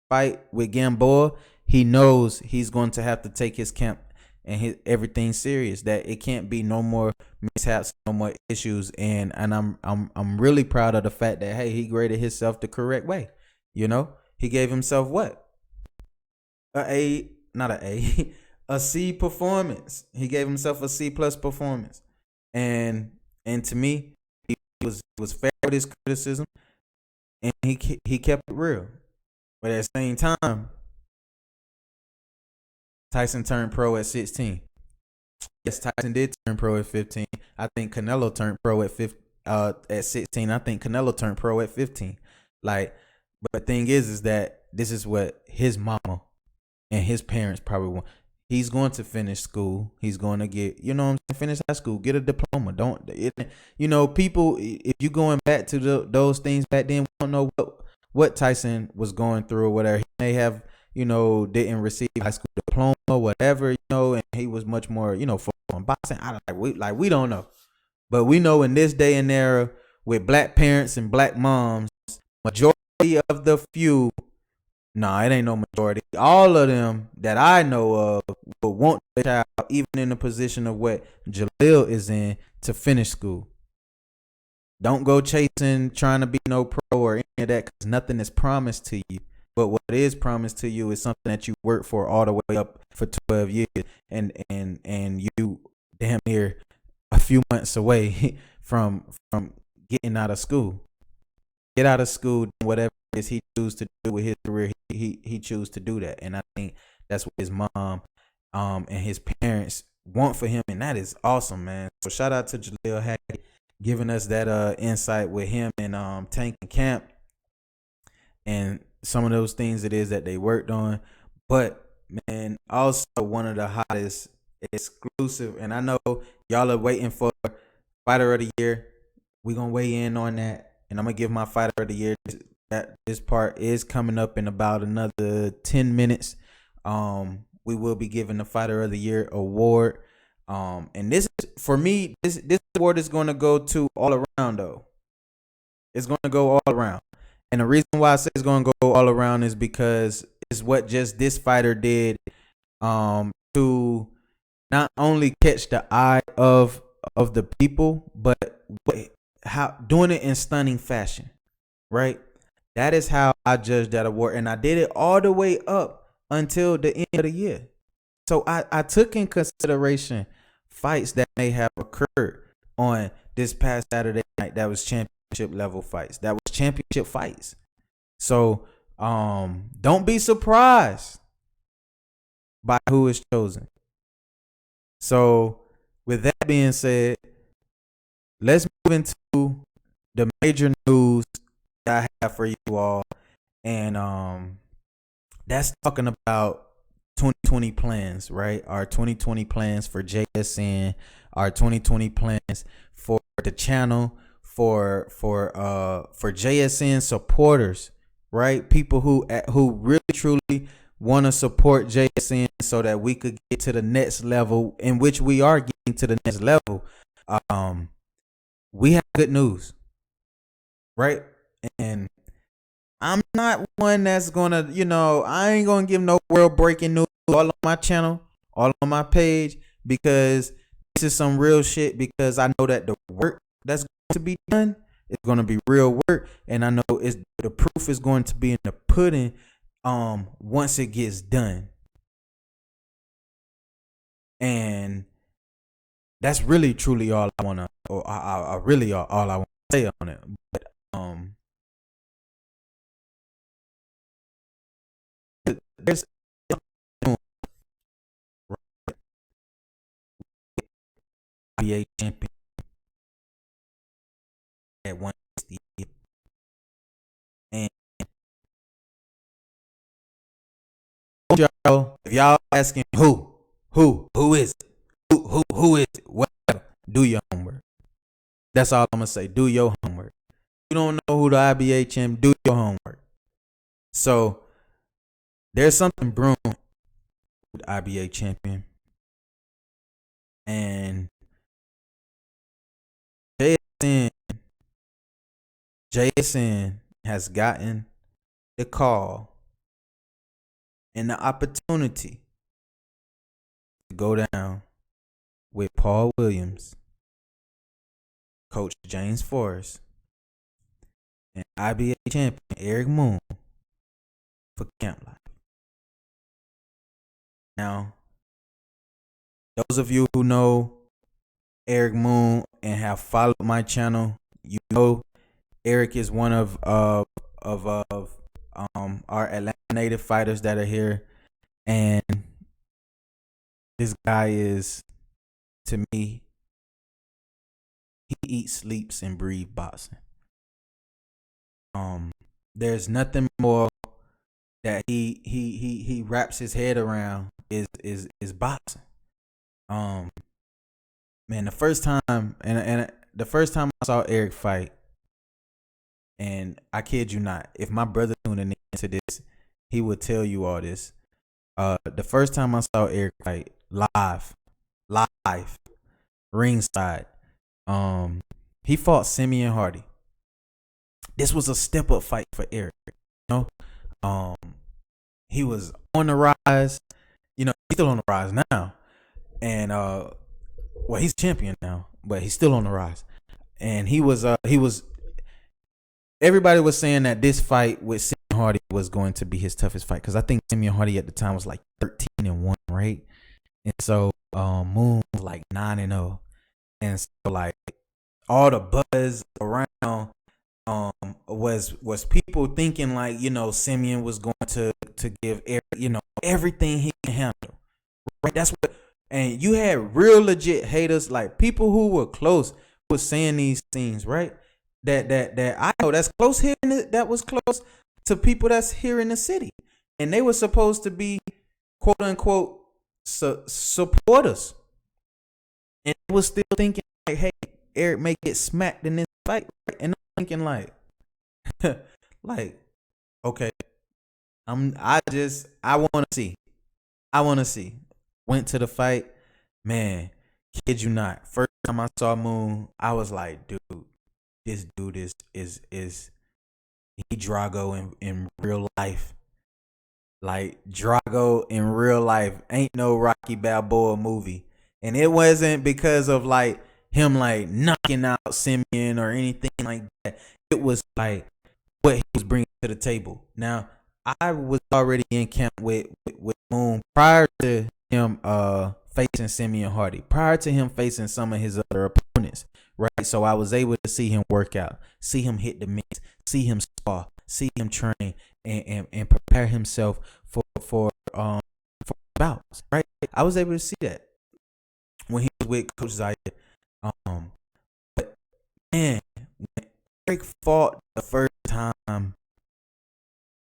fight with Gamboa, he knows he's going to have to take his camp and everything serious. That it can't be no more mishaps, no more issues. And I'm really proud of the fact that, hey, he graded himself the correct way. You know, he gave himself what? A C performance. He gave himself a C+ performance. And to me, he was fair with his criticism, and he kept it real. But at the same time, Tyson turned pro at 16. Yes, Tyson did turn pro at 15. I think Canelo turned pro at 16. I think Canelo turned pro at 15. Like, but the thing is that this is what his mama and his parents probably want. He's going to finish school. He's going to get, finish high school, get a diploma. People, if you going back to those things back then, we don't know what Tyson was going through or whatever. He may have, didn't receive high school diploma or whatever, and he was much more, focused on boxing. We don't know. But we know in this day and era with black parents and black moms, majority of the few, it ain't no majority. All of them that I know of will want their child, even in the position of what Jaleel is in, to finish school. Don't go chasing, trying to be no pro or any of that, because nothing is promised to you. But what is promised to you is something that you work for all the way up for 12 years, and you damn near a few months away from getting out of school. Get out of school, whatever it is he chooses to do with his career, he chooses to do that. And I think that's what his mom and his parents want for him, and that is awesome, man. So shout out to Jaleel Hackett giving us that insight with him and Tank and Camp and some of those things it is that they worked on. But man, also one of the hottest exclusive, and I know y'all are waiting for Fighter of the Year. We're gonna weigh in on that. And I'm going to give my Fighter of the Year. This part is coming up in about another 10 minutes. We will be giving the Fighter of the Year award. And this is, for me, this award is going to go to all around, though. It's going to go all around. And the reason why I say it's going to go all around is because it's what just this fighter did to not only catch the eye of the people, but how doing it in stunning fashion, right? That is how I judge that award, and I did it all the way up until the end of the year. So I took in consideration fights that may have occurred on this past Saturday night that was championship level fights, that was championship fights. So don't be surprised by who is chosen. So with that being said, let's move into the major news that I have for you all. And that's talking about 2020 plans, right? Our 2020 plans for JSN, our 2020 plans for the channel, for JSN supporters, right? People who really truly want to support JSN so that we could get to the next level, in which we are getting to the next level, we have good news, right? And I'm not one that's gonna, I ain't gonna give no world breaking news all on my channel, all on my page, because this is some real shit. Because I know that the work that's going to be done is going to be real work, and I know the proof is going to be in the pudding. Once it gets done, and that's really truly all I wanna, or I really all I want to say on it. But there's NBA champion at 160, and y'all, if y'all asking who is it, who is it, whatever, do your homework. That's all I'm gonna say. Do your homework. You don't know who the IBA champ, do your homework. So there's something brewing with IBA champion, and JSN has gotten the call and the opportunity to go down with Paul Williams, Coach James Forrest, and IBA champion Eric Moon for camp life. Now, those of you who know Eric Moon and have followed my channel, you know Eric is one of our Atlanta native fighters that are here, and this guy is, to me, he eats, sleeps, and breathes boxing. There's nothing more that he wraps his head around is boxing. Man, the first time I saw Eric fight, and I kid you not, if my brother tuning into this, he would tell you all this. The first time I saw Eric fight live, ringside, he fought Simeon Hardy. This was a step up fight for Eric. He was on the rise. He's still on the rise now, and he's champion now, but he's still on the rise. And he was. Everybody was saying that this fight with Simeon Hardy was going to be his toughest fight, because I think Simeon Hardy at the time was like 13-1, right? And so Moon was like 9-0, and so like all the buzz around was people thinking like Simeon was going to give Eric everything he can handle, right? That's what, and you had real legit haters, like people who were close was saying these things, right? That I know that's close here, that was close to people that's here in the city, and they were supposed to be quote unquote supporters, and I was still thinking like, hey, Eric may get smacked in this fight, right? And I'm thinking like like, okay, I want to see. Went to the fight, man. Kid you not. First time I saw Moon, I was like, dude, this dude is he Drago in real life. Like Drago in real life. Ain't no Rocky Balboa movie. And it wasn't because of like him like knocking out Simeon or anything like that. It was like what he was bringing to the table. Now, I was already in camp with Moon prior to him facing Simeon Hardy, prior to him facing some of his other opponents, right? So I was able to see him work out, see him hit the mix, see him spar, see him train, and prepare himself for bouts, right? I was able to see that when he was with Coach Zayed. But man, when Eric fought the first time,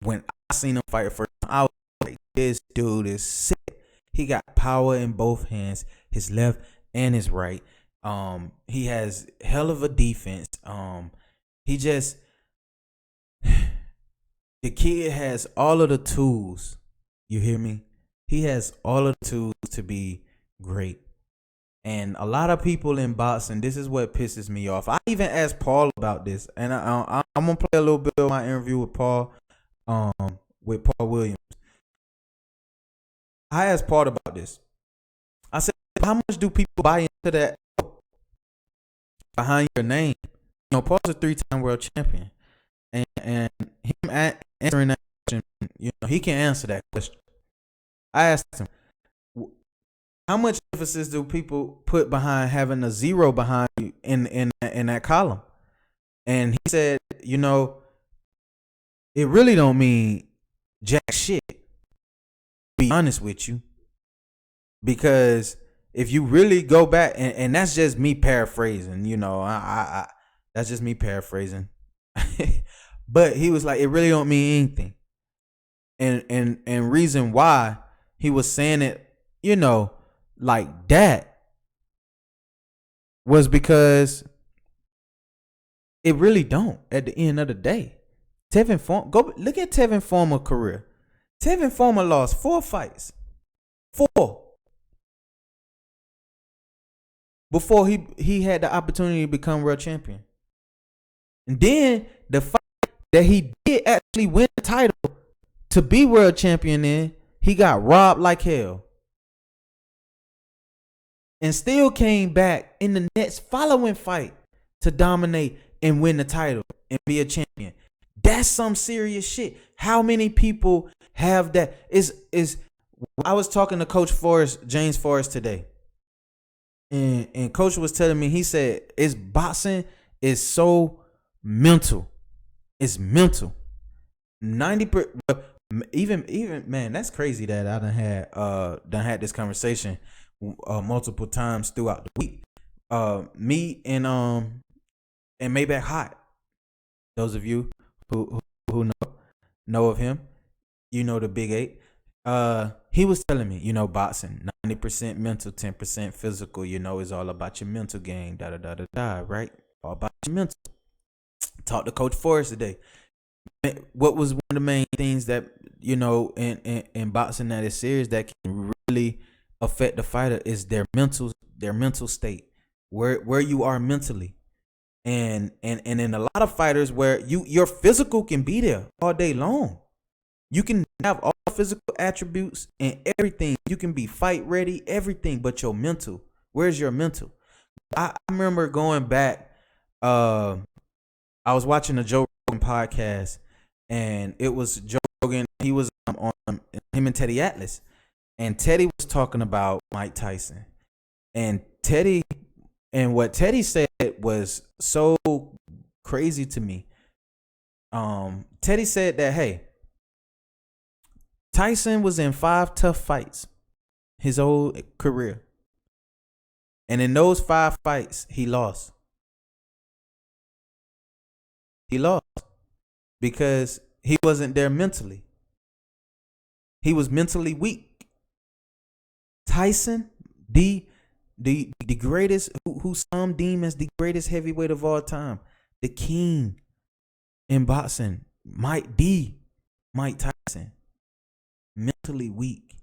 when I seen him fight the first time, I was like, this dude is sick. He got power in both hands, his left and his right. He has hell of a defense. He just, the kid has all of the tools You hear me? He has all of the tools to be great. And a lot of people in boxing, this is what pisses me off. I even asked Paul about this, and I'm gonna play a little bit of my interview with Paul Williams. I asked Paul about this. I said, how much do people buy into that behind your name? You know, Paul's a 3-time world champion, and him answering that question, you know, he can answer that question. I asked him, how much emphasis do people put behind having a 0 behind you in that column? And he said, you know, it really don't mean jack shit. Be honest with you, because if you really go back, and that's just me paraphrasing, you know, I that's just me paraphrasing. But he was like, it really don't mean anything. And reason why he was saying it, you know, like that was because it really don't at the end of the day. Go look at Tevin Farmer's career. Tevin Farmer lost 4 fights. 4. Before he had the opportunity to become world champion. And then the fight that he did actually win the title to be world champion in, he got robbed like hell. And still came back in the next following fight to dominate and win the title and be a champion. That's some serious shit. How many people have that? I was talking to Coach James Forrest today. And Coach was telling me, he said, boxing is so mental. It's mental. 90%, even man, that's crazy that I done had this conversation multiple times throughout the week. Me and Maybach Hot. Those of you who know of him, you know the Big 8. He was telling me, you know, boxing 90% mental, 10% physical. You know, it's all about your mental game. Right? All about your mental. Talked to Coach Forrest today. What was one of the main things that, you know, in boxing that is serious that can really affect the fighter is their mental state, where you are mentally, and in a lot of fighters where your physical can be there all day long. You can have all physical attributes and everything. You can be fight ready, everything, but your mental. Where's your mental? I remember going back. I was watching a Joe Rogan podcast, and it was Joe Rogan. He was on him and Teddy Atlas, and Teddy was talking about Mike Tyson, and what Teddy said was so crazy to me. Teddy said that, hey, Tyson was in 5 tough fights his whole career, and in those 5 fights, he lost. He lost because he wasn't there mentally. He was mentally weak. Tyson, the greatest, who some deem as the greatest heavyweight of all time, the king in boxing, Mike Tyson, mentally weak.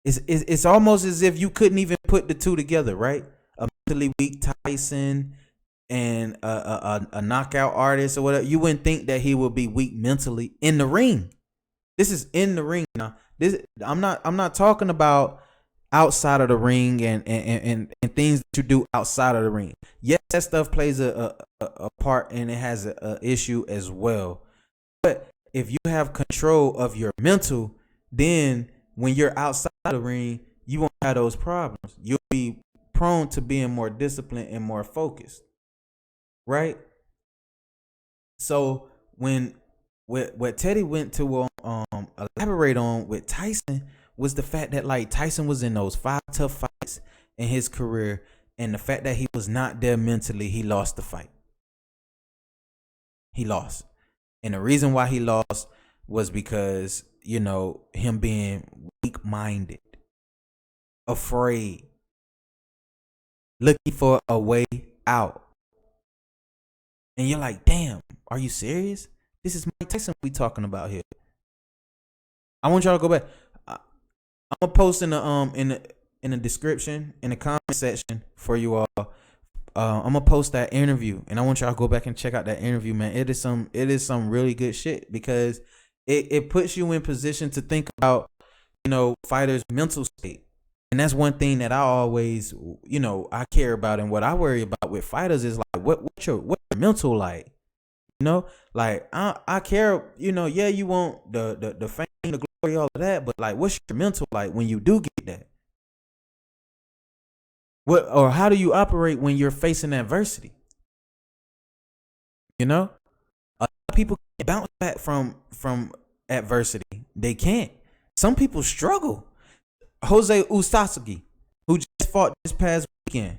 It's almost as if you couldn't even put the two together, right? A mentally weak Tyson and a knockout artist or whatever. You wouldn't think that he would be weak mentally in the ring. This is in the ring now. I'm not talking about outside of the ring and things that you do outside of the ring. Yes, that stuff plays a part, and it has a issue as well. But if you have control of your mental, then when you're outside of the ring, you won't have those problems. You'll be prone to being more disciplined and more focused. Right? So what Teddy went to elaborate on with Tyson was the fact that, like, Tyson was in those 5 tough fights in his career, and the fact that he was not there mentally, he lost the fight. He lost. And the reason why he lost was because, you know, him being weak-minded, afraid, looking for a way out. And you're like, damn, are you serious? This is Mike Tyson we talking about here. I want y'all to go back. I'm gonna post in the description in the comment section for you all. I'm gonna post that interview, and I want y'all to go back and check out that interview, man. It is some really good shit because it puts you in position to think about, fighters' mental state. And that's one thing that I always, I care about, and what I worry about with fighters is like, what's your mental like? Like I care, yeah, you want the fame, the glory, all of that, but like, what's your mental like when you do get that? Or how do you operate when you're facing adversity? A lot of people can't bounce back from adversity. They can't. Some people struggle. Jose Ustasagi, who just fought this past weekend,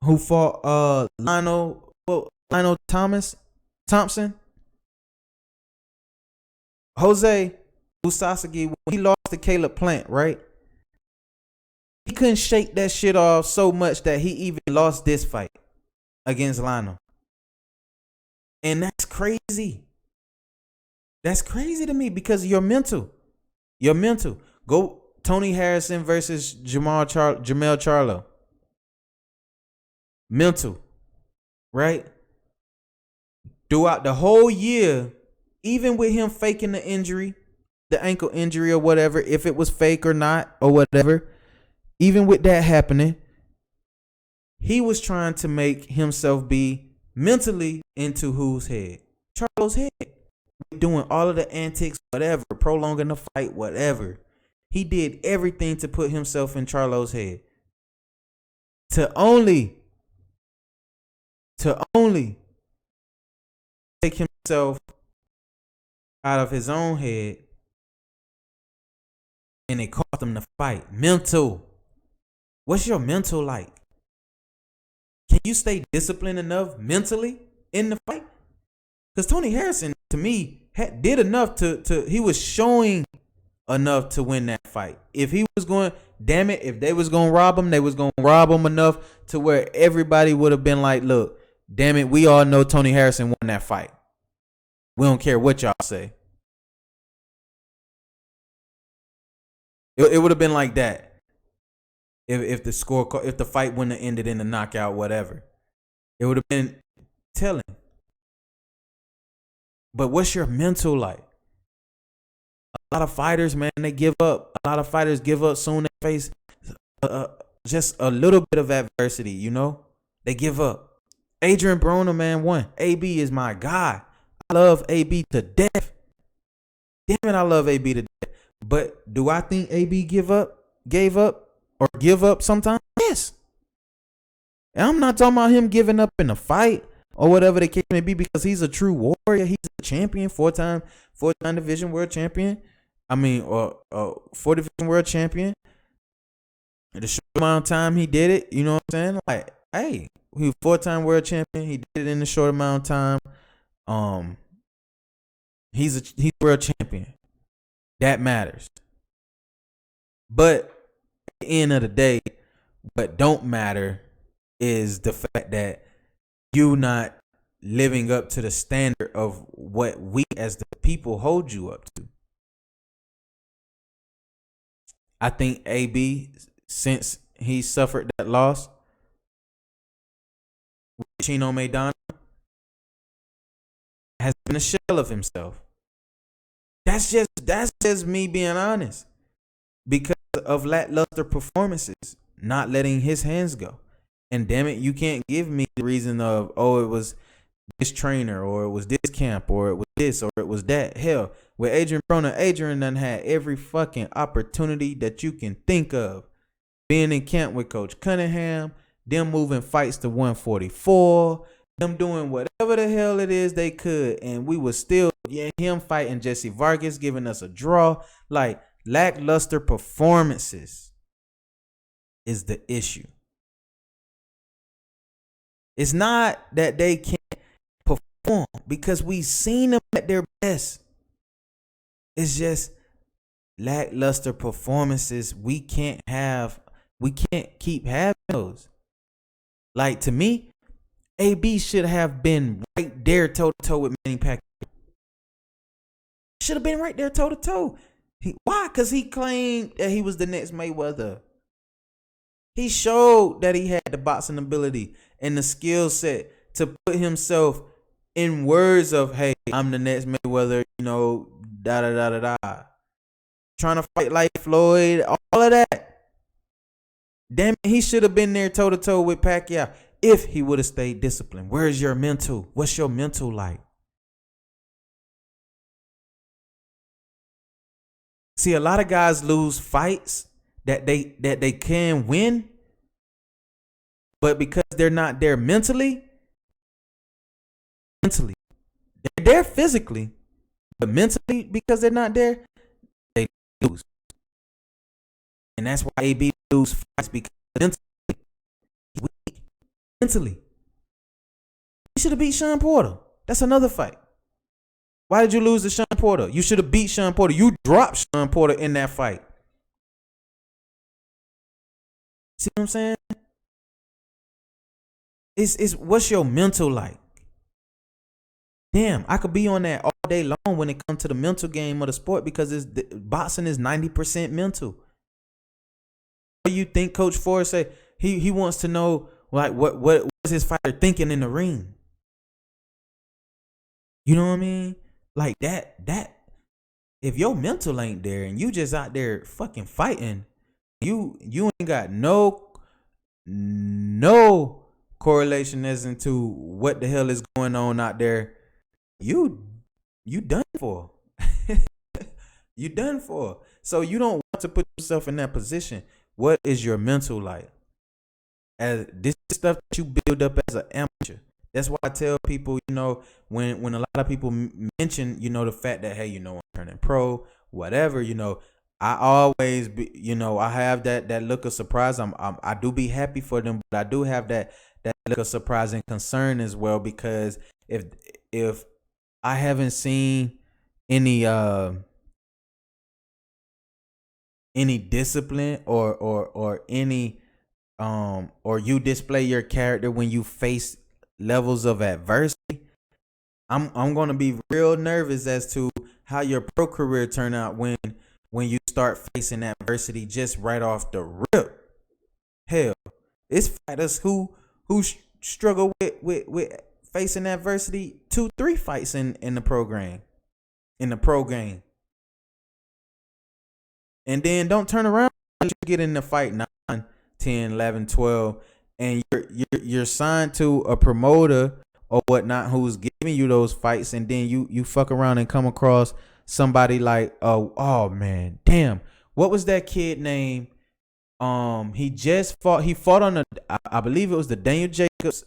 who fought Lionel Thompson. Jose Ustasagi, when he lost to Caleb Plant, right? He couldn't shake that shit off so much that he even lost this fight against Lionel. And that's crazy. That's crazy to me because you're mental. You're mental. Go Tony Harrison versus Jamel Charlo. Mental. Right? Throughout the whole year, even with him faking the injury, the ankle injury or whatever, if it was fake or not or whatever, even with that happening, he was trying to make himself be mentally into whose head? Charlo's head. Doing all of the antics, whatever, prolonging the fight, whatever. He did everything to put himself in Charlo's head. To only take himself out of his own head, and it cost him the fight. Mental. What's your mental like? Can you stay disciplined enough mentally in the fight? Because Tony Harrison, to me, did enough to he was showing enough to win that fight. If he was going, damn it, if they was going to rob him, they was going to rob him enough to where everybody would have been like, look, damn it, we all know Tony Harrison won that fight. We don't care what y'all say. It would have been like that. If the fight wouldn't have ended in a knockout, whatever, it would have been telling. But what's your mental like? A lot of fighters, man, they give up. A lot of fighters give up soon they face just a little bit of adversity, They give up. Adrian Broner, man, won. AB is my guy. I love AB to death. Damn it, I love AB to death. But do I think AB gave up sometimes? Yes. And I'm not talking about him giving up in a fight or whatever the case may be, because he's a true warrior. He's a champion, four-time division world champion. Four division world champion. The short amount of time he did it, you know what I'm saying? Like, hey, he was four-time world champion. He did it in a short amount of time. He's world champion. That matters. But at the end of the day, what don't matter is the fact that you not living up to the standard of what we as the people hold you up to. I think AB, since he suffered that loss with Chino Maidana, has been a shell of himself. That's just me being honest. Because of lackluster performances, not letting his hands go. And damn it, you can't give me the reason of, it was this trainer, or it was this camp, or it was this, or it was that. Hell, with Adrian Broner, Adrian done had every fucking opportunity that you can think of. Being in camp with Coach Cunningham, them moving fights to 144, them doing whatever the hell it is they could, and we was still, him fighting Jesse Vargas, giving us a draw. Like, lackluster performances is the issue. It's not that they can't perform, because we've seen them at their best. It's just lackluster performances. We can't keep having those. Like, to me, AB should have been right there toe to toe with Manny Pacquiao. Should have been right there toe to toe. Why? Because he claimed that he was the next Mayweather. He showed that he had the boxing ability and the skill set to put himself in words of, hey, I'm the next Mayweather, da da da da da. Trying to fight like Floyd, all of that. Damn it, he should have been there toe to toe with Pacquiao if he would have stayed disciplined. Where's your mental? What's your mental like? See, a lot of guys lose fights that they can win, but because they're not there mentally, they're there physically, but mentally, because they're not there, they lose. And that's why AB lose fights, because mentally, he's weak. Mentally. You should have beat Sean Porter. That's another fight. Why did you lose to Sean Porter? You should have beat Sean Porter. You dropped Sean Porter in that fight. See what I'm saying? It's what's your mental like? Damn, I could be on that all day long when it comes to the mental game of the sport, because boxing is 90% mental. What do you think Coach Ford say? He wants to know, like, what is his fighter thinking in the ring? You know what I mean? Like that if your mental ain't there and you just out there fucking fighting, you ain't got no correlation as into what the hell is going on out there, you done for. You done for. So you don't want to put yourself in that position. What is your mental like? As this stuff that you build up as an amateur. That's why I tell people, when a lot of people mention, the fact that, hey, I'm turning pro, whatever, I always be, I have that look of surprise. I do be happy for them, but I do have that look of surprise and concern as well, because if I haven't seen any discipline or any or you display your character when you face levels of adversity, I'm gonna be real nervous as to how your pro career turn out when you start facing adversity just right off the rip. Hell, it's fighters who struggle with facing adversity 2-3 fights in the program, in the pro game, and then don't turn around and you get in the fight 9, 10, 11, 12. And you're signed to a promoter or whatnot who's giving you those fights, and then you fuck around and come across somebody like, oh man, damn, what was that kid name? He fought on I believe it was the Daniel Jacobs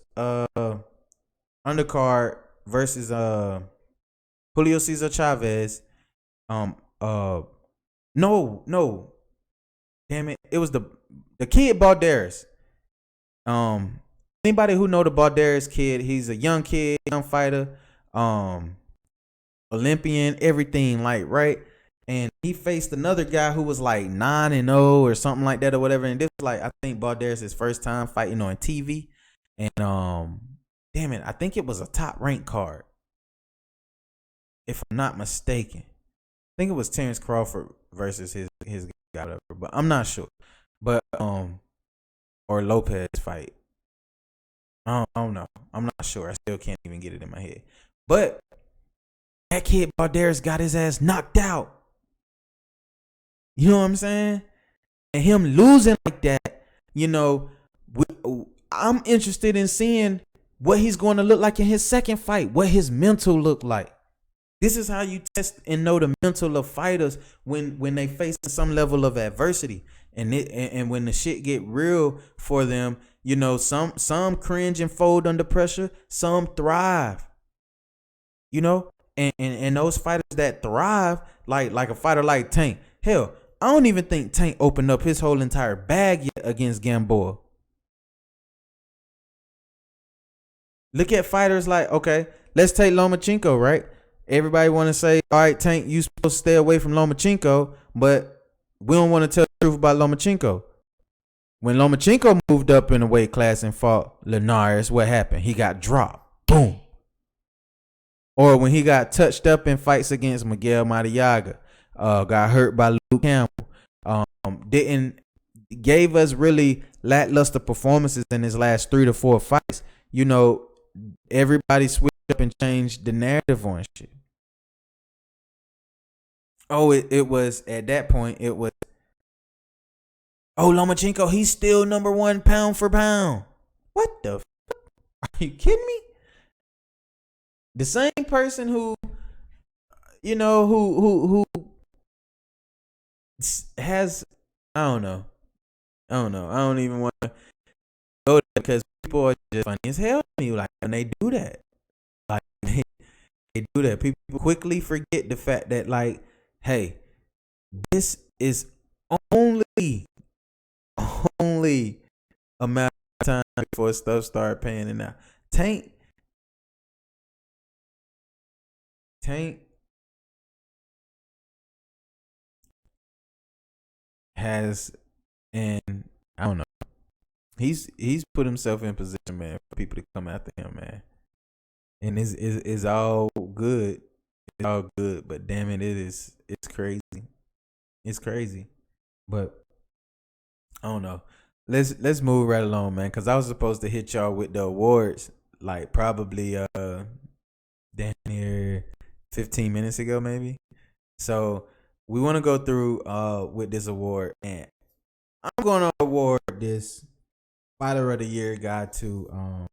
undercard versus Julio Cesar Chavez. No, damn it, it was the kid Balderas. Anybody who know the Balderas kid, he's a young kid, young fighter, Olympian, everything, like, right? And he faced another guy who was like 9-0 or something like that or whatever. And this was like, I think Balderas' first time fighting on TV. And damn it, I think it was a top ranked card, if I'm not mistaken. I think it was Terrence Crawford versus his guy, whatever, but I'm not sure. But or Lopez fight. I don't know. I'm not sure. I still can't even get it in my head. But that kid Balderas got his ass knocked out. You know what I'm saying? And him losing like that, I'm interested in seeing what he's going to look like in his second fight, what his mental look like. This is how you test and know the mental of fighters when they face some level of adversity. And when the shit get real for them, some cringe and fold under pressure, some thrive. And those fighters that thrive, like a fighter like Tank. Hell, I don't even think Tank opened up his whole entire bag yet against Gamboa. Look at fighters like, okay, let's take Lomachenko, right? Everybody want to say, all right, Tank, you supposed to stay away from Lomachenko, but we don't want to tell the truth about Lomachenko. When Lomachenko moved up in the weight class and fought Linares, what happened? He got dropped. Boom. Or when he got touched up in fights against Miguel Mariaga, got hurt by Luke Campbell. Didn't gave us really lackluster performances in his last 3 to 4 fights. You know, everybody switched up and changed the narrative on shit. Oh, it was at that point. It was, Lomachenko, he's still number 1 pound for pound. What the fuck? Are you kidding me? The same person who, you know, who has, I don't know. I don't even want to go there because people are just funny as hell to me. Like, when they do that, like they do that. People quickly forget the fact that, like, hey, this is only a matter of time before stuff start paying it out. Tank has, and I don't know, he's put himself in position, man, for people to come after him, man. And it's all good. It's all good, but damn it, it's crazy. It's crazy. But I don't know. Let's move right along, man, because I was supposed to hit y'all with the awards like probably damn near 15 minutes ago, maybe. So we want to go through with this award, and I'm going to award this Fighter of the Year guy to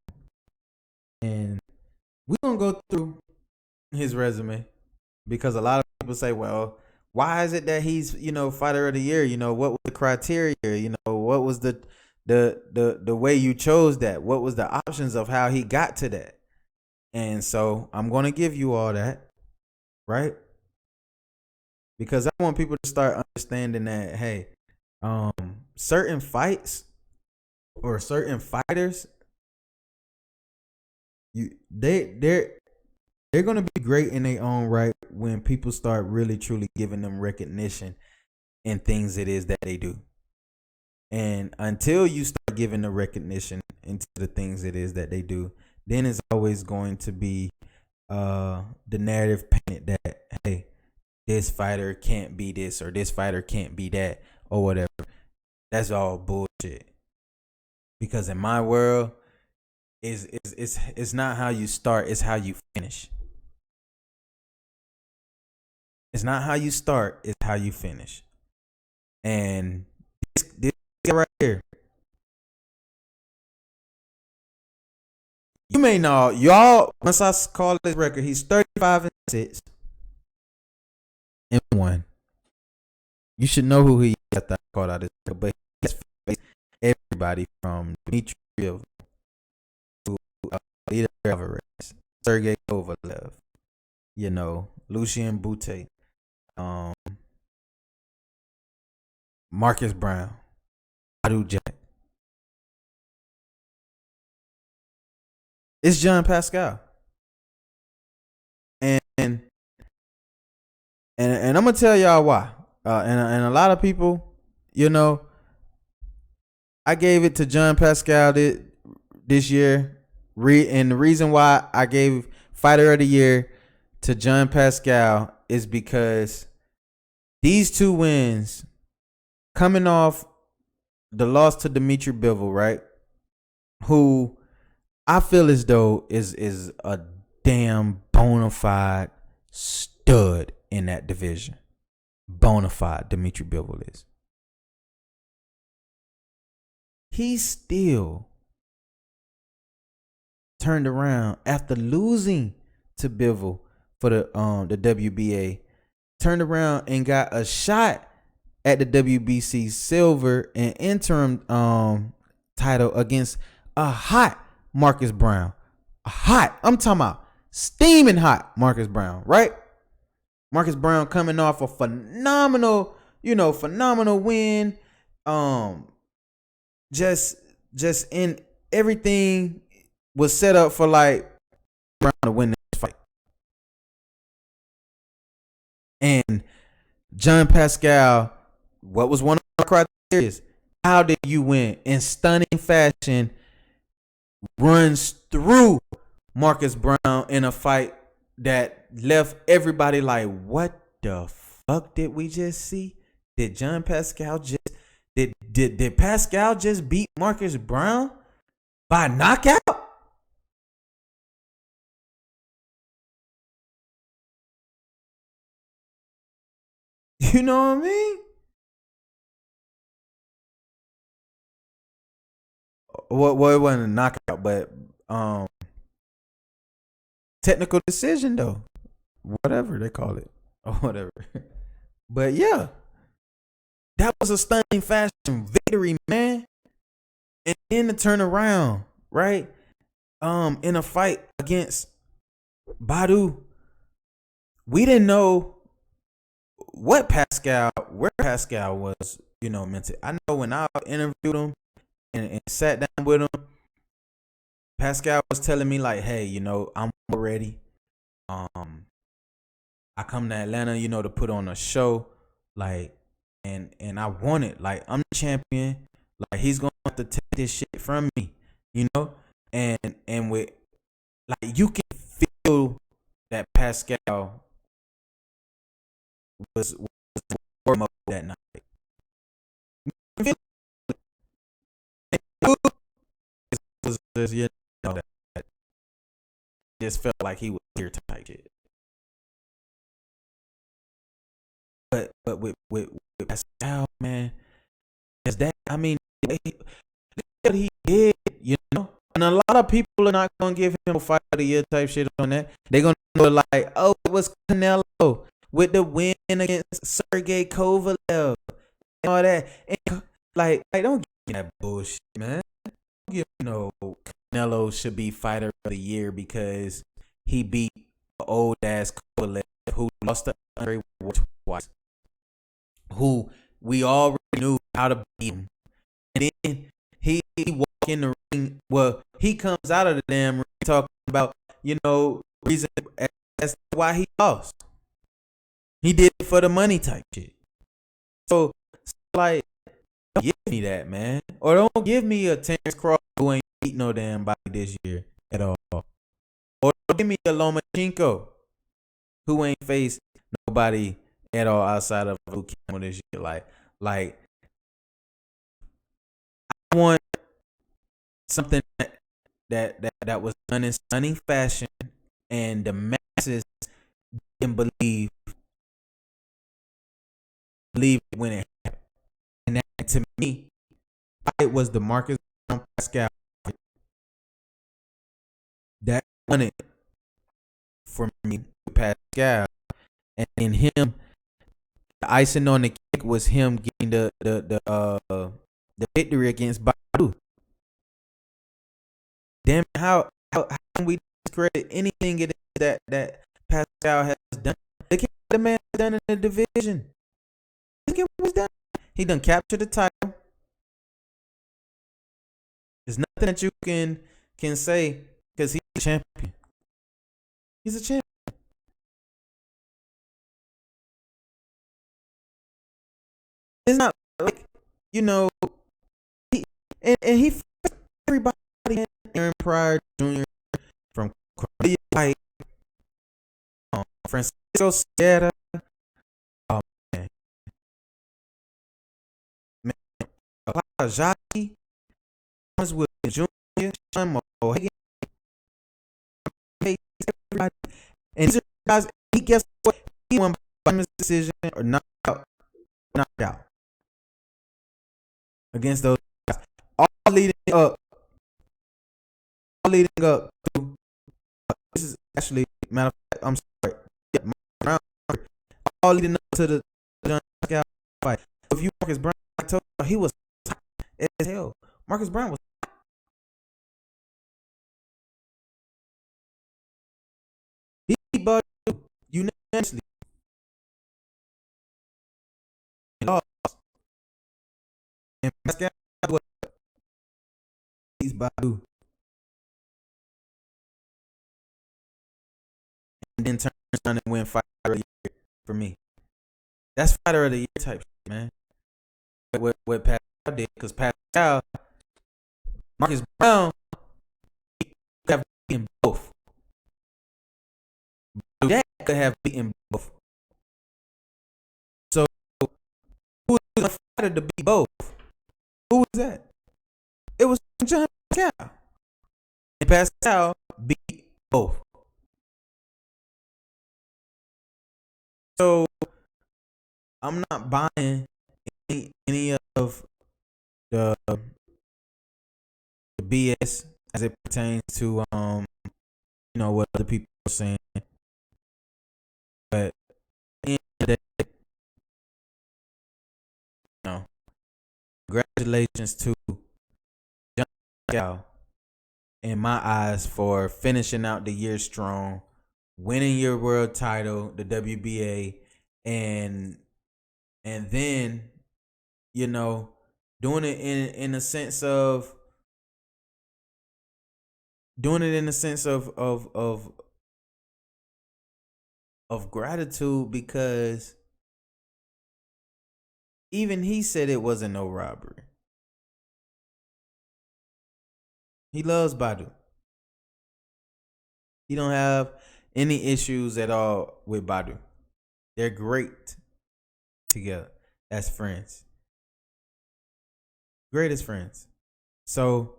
and we're gonna go through his resume, because a lot of people say, well, why is it that he's, you know, Fighter of the Year? You know, what was the criteria? You know, what was the way you chose that? What was the options of how he got to that? And so I'm gonna give you all that, right? Because I want people to start understanding that, hey, certain fights or certain fighters, they're gonna be great in their own right when people start really truly giving them recognition in things it is that they do. And until you start giving the recognition into the things it is that they do, then it's always going to be the narrative painted that, hey, this fighter can't be this or this fighter can't be that or whatever. That's all bullshit. Because in my world, it's not how you start, it's how you finish. It's not how you start, it's how you finish. And this guy right here, you may know, y'all, once I call this record, he's 35-6 and 1. You should know who he is after I called out this record, but he has faced everybody from Dmitry to Leader Alvarez, Sergey Kovalev, you know, Lucien Boutte, Marcus Brown, Adu Jack. It's John Pascal. And I'm gonna tell y'all why. And a lot of people, you know, I gave it to John Pascal this year. And the reason why I gave Fighter of the Year to John Pascal is because these 2 wins, coming off the loss to Dmitry Bivol, right? Who I feel as though is a damn bona fide stud in that division. Bona fide Dmitry Bivol is. He still turned around after losing to Bivol for the WBA, turned around and got a shot at the WBC silver and interim title against a hot Marcus Brown. I'm talking about steaming hot Marcus Brown, right? Marcus Brown coming off a phenomenal win. Just in everything was set up for like Brown to win this fight. And John Pascal, what was one of our criteria? How did you win? In stunning fashion, runs through Marcus Brown in a fight that left everybody like, what the fuck did we just see? Did John Pascal just did Pascal just beat Marcus Brown by knockout? You know what I mean? Well, it wasn't a knockout, but technical decision though. Whatever they call it. Or whatever. But yeah. That was a stunning fashion victory, man. And then to turn around, right? In a fight against Badu, we didn't know where Pascal was, meant to. I know when I interviewed him and sat down with him, Pascal was telling me like, hey, I'm ready. I come to Atlanta, to put on a show, like, and I want it. Like, I'm the champion. Like, he's gonna have to take this shit from me, and with, like, you can feel that Pascal was warm up that night. That just felt like he was here type shit. But with Pascal, man, is that, I mean, what he did, and a lot of people are not gonna give him a fight of the year type shit on that. They're gonna go like, oh, it was Canelo with the win against Sergey Kovalev and all that. And like don't give me that bullshit, man. Don't give me no Canelo should be fighter of the year because he beat old ass Kovalev who lost to Andre Ward twice, who we already knew how to beat him. And then he walk in the ring. Well, he comes out of the damn ring talking about, reason as to why he lost. He did it for the money type shit. So like, don't give me that, man. Or don't give me a Terrence Crawford who ain't beat no damn body this year at all. Or don't give me a Lomachenko who ain't faced nobody at all outside of Luke Campbell this year. Like I want something that was done in stunning fashion and the masses didn't believe it when it happened. And that, to me, it was the Marcus Brown Pascal that won it for me, Pascal. And in him, the icing on the cake was him getting the victory against Badu. Damn, how can we discredit anything it is that Pascal has done? Look at what the man has done in the division. Look at what he's done. He done captured the title. There's nothing that you can say because he's a champion. He's a champion. It's not like, he everybody. Aaron Pryor Jr. from Cordelia White, Francisco Sierra, Jackie, Thomas Williams Jr., Sean Mohagan, everybody. And these are guys, he guess what? He won by his decision or knocked out against those guys. All leading up to this is actually, matter of fact, I'm sorry. Yeah, all leading up to the John Pascal fight. If you Marcus Brown, I told you, he was hot as hell. Marcus Brown was hot. He beat Bud unanimously. He lost. And Pascal was he's Badu. And then turn around and win fighter of the year for me. That's fighter of the year type shit, man. What Pascal did, because Pascal, Marcus Brown, he could have beaten both. That could have beaten both. fighter to be both. Who was that? It was John Pascal. And Pascal beat both. So I'm not buying any of the BS as it pertains to what other people are saying. But at the end of the day, congratulations to John Pascal in my eyes for finishing out the year strong, winning your world title, the WBA, and then doing it in a sense of of gratitude, because even he said it wasn't no robbery. He loves Badu. He don't have any issues at all with Badu. They're great together as friends. Greatest friends. So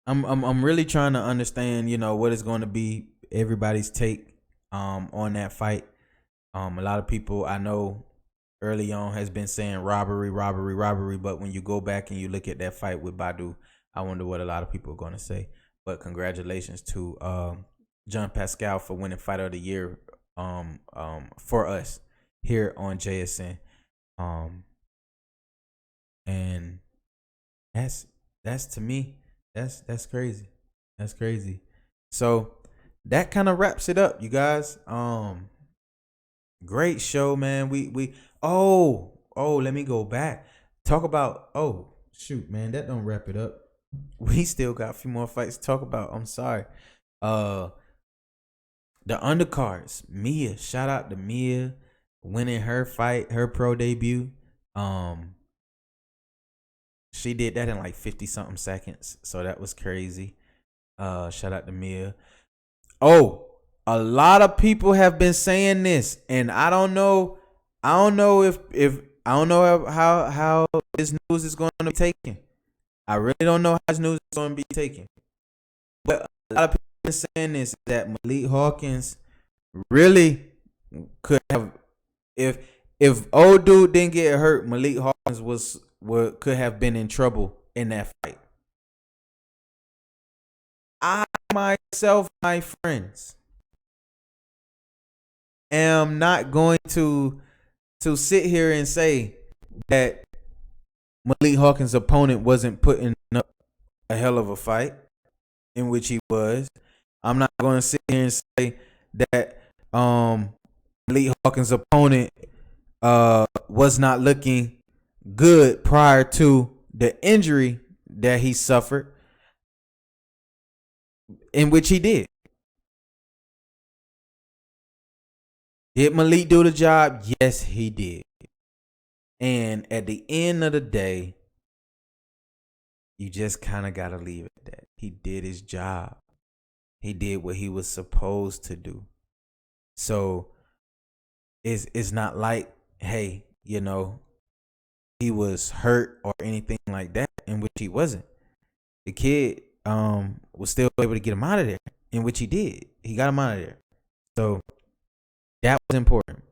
I'm really trying to understand, what is going to be everybody's take on that fight. A lot of people I know early on has been saying robbery, but when you go back and you look at that fight with Badu, I wonder what a lot of people are going to say. But congratulations to John Pascal for winning Fighter of the Year for us here on JSN. And that's to me, that's crazy. That's crazy. So that kind of wraps it up, you guys. Great show, man. We let me go back. Talk about shoot, man, that don't wrap it up. We still got a few more fights to talk about. I'm sorry. The undercards. Mia. Shout out to Mia winning her fight, her pro debut. She did that in like 50 something seconds. So that was crazy. Shout out to Mia. Oh, a lot of people have been saying this, and I don't know if I don't know how this news is going to be taken. I really don't know how this news is going to be taken. But a lot of people have been saying this, that Malik Hawkins really could have, if old dude didn't get hurt, Malik Hawkins could have been in trouble in that fight. I myself, my friends, am not going to sit here and say that Malik Hawkins' opponent wasn't putting up a hell of a fight, in which he was. I'm not going to sit here and say that Malik Hawkins' opponent was not looking good prior to the injury that he suffered, in which he did. Did Malik do the job? Yes, he did. And at the end of the day, you just kind of got to leave it at that. He did his job. He did what he was supposed to do. So it's not like, hey, he was hurt or anything like that, in which he wasn't. The kid was still able to get him out of there, in which he did. He got him out of there. So that was important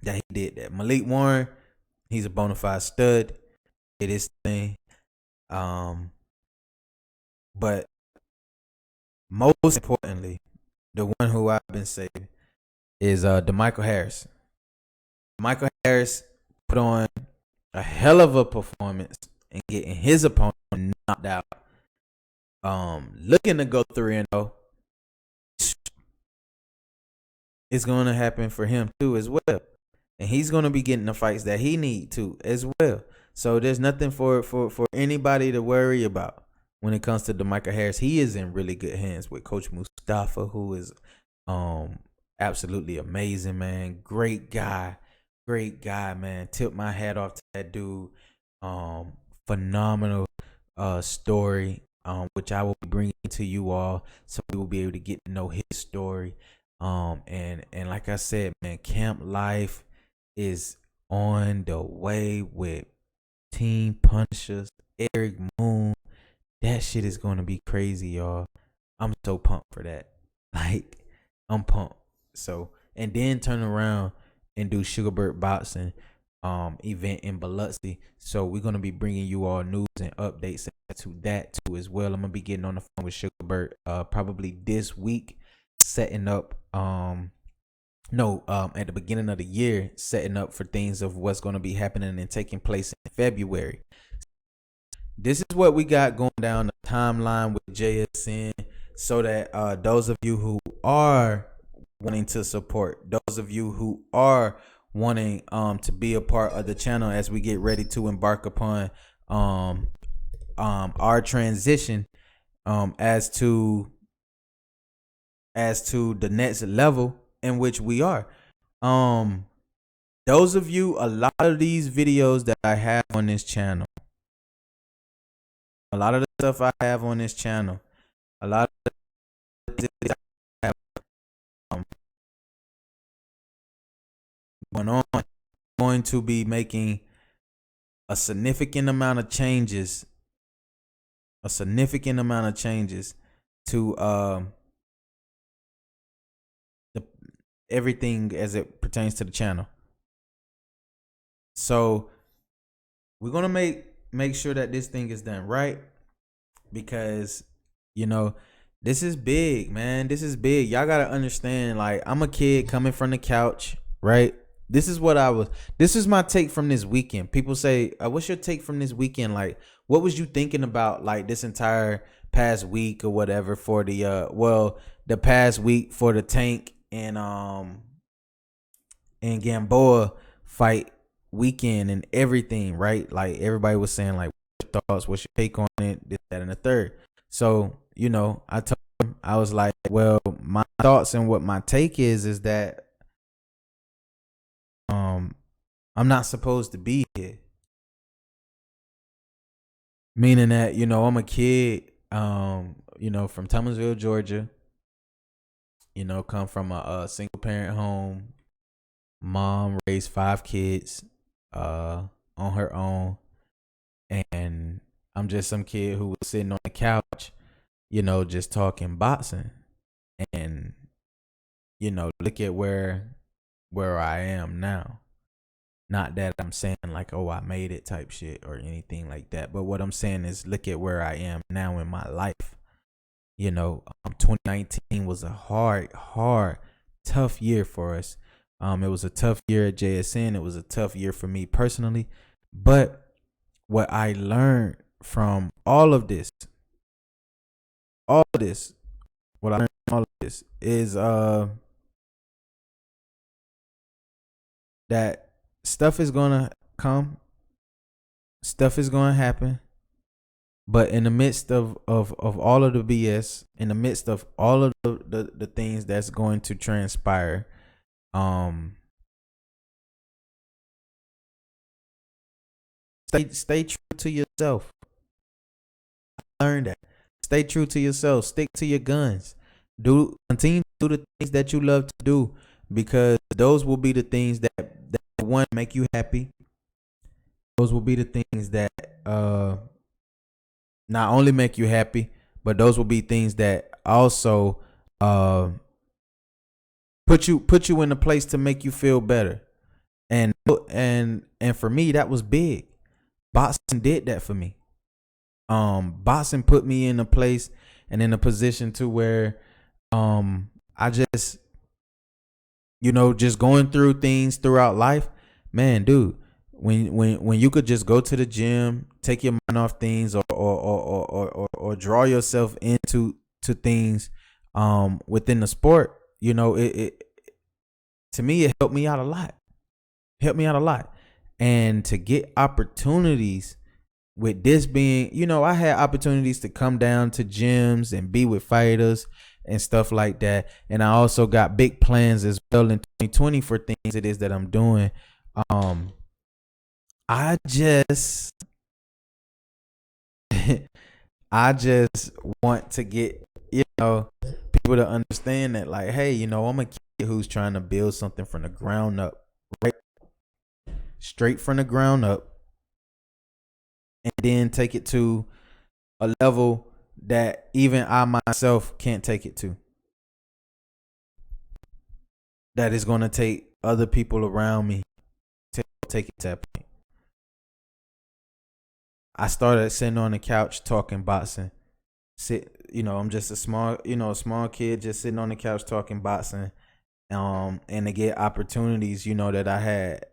that he did that. Malik Warren, he's a bona fide stud. It is thing. But most importantly, the one who I've been saving is DeMichael Harris. Michael Harris put on a hell of a performance and getting his opponent knocked out. Looking to go 3-0. It's going to happen for him too as well. And he's going to be getting the fights that he need to as well. So there's nothing for anybody to worry about when it comes to DeMichael Harris. He is in really good hands with Coach Mustafa, who is absolutely amazing, man. Great guy, man. Tip my hat off to that dude. Phenomenal story, which I will be bringing to you all, so we will be able to get to know his story. And like I said, man, camp life is on the way with Team Punishers, Eric Moon. That shit is gonna be crazy, y'all. I'm so pumped for that. Like, I'm pumped. So, and then turn around and do Sugarbird Boxing event in Biloxi. So we're gonna be bringing you all news and updates to that too as well. I'm gonna be getting on the phone with Sugarbird probably this week, setting up at the beginning of the year, setting up for things of what's gonna be happening and taking place in February. This is what we got going down the timeline with JSN, so that those of you who are wanting to support, those of you who are wanting to be a part of the channel as we get ready to embark upon our transition as to the next level in which we are. Those of you, a lot of these videos that I have on this channel, a lot of the stuff I have on this channel, a lot of the things I have going on, I'm going to be making a significant amount of changes to everything as it pertains to the channel. So we're gonna make sure that this thing is done right, because this is big, man. This is big. Y'all gotta understand, like, I'm a kid coming from the couch, right? This is my take from this weekend. People say, what's your take from this weekend? Like, what was you thinking about, like, this entire past week or whatever for the past week for the Tank and Gamboa fight weekend and everything, right? Like, everybody was saying, like, what's your thoughts, what's your take on it, this, that, and the third. So, I told him, I was like, well, my thoughts and what my take is that I'm not supposed to be here. Meaning that, I'm a kid, from Thomasville, Georgia, come from a single parent home. Mom raised 5 kids on her own, and I'm just some kid who was sitting on the couch, just talking boxing. And look at where I am now. Not that I'm saying like, oh, I made it type shit or anything like that, but what I'm saying is, look at where I am now in my life. 2019 was a hard, tough year for us. It was a tough year at JSN. It was a tough year for me personally. But what I learned from all of this is that stuff is gonna come, stuff is gonna happen. But in the midst of all of the BS, in the midst of all of the things that's going to transpire, stay true to yourself. I learned that. Stay true to yourself. Stick to your guns. Continue to do the things that you love to do, because those will be the things that one, make you happy. Those will be the things that not only make you happy, but those will be things that also put you in a place to make you feel better. And for me, that was big. Boxing did that for me. Boxing put me in a place and in a position to where I just just going through things throughout life, man, dude, when you could just go to the gym, take your mind off things, or draw yourself into things within the sport, it to me, it helped me out a lot. And to get opportunities with this being, I had opportunities to come down to gyms and be with fighters and stuff like that. And I also got big plans as well in 2020 for things it is that I'm doing. I just want to get, people to understand that, like, hey, I'm a kid who's trying to build something from the ground up, right? straight from the ground up, and then take it to a level that even I myself can't take it to. That is going to take other people around me to take it to that point. I started sitting on the couch talking boxing. I'm just a small kid just sitting on the couch talking boxing. And to get opportunities, that I had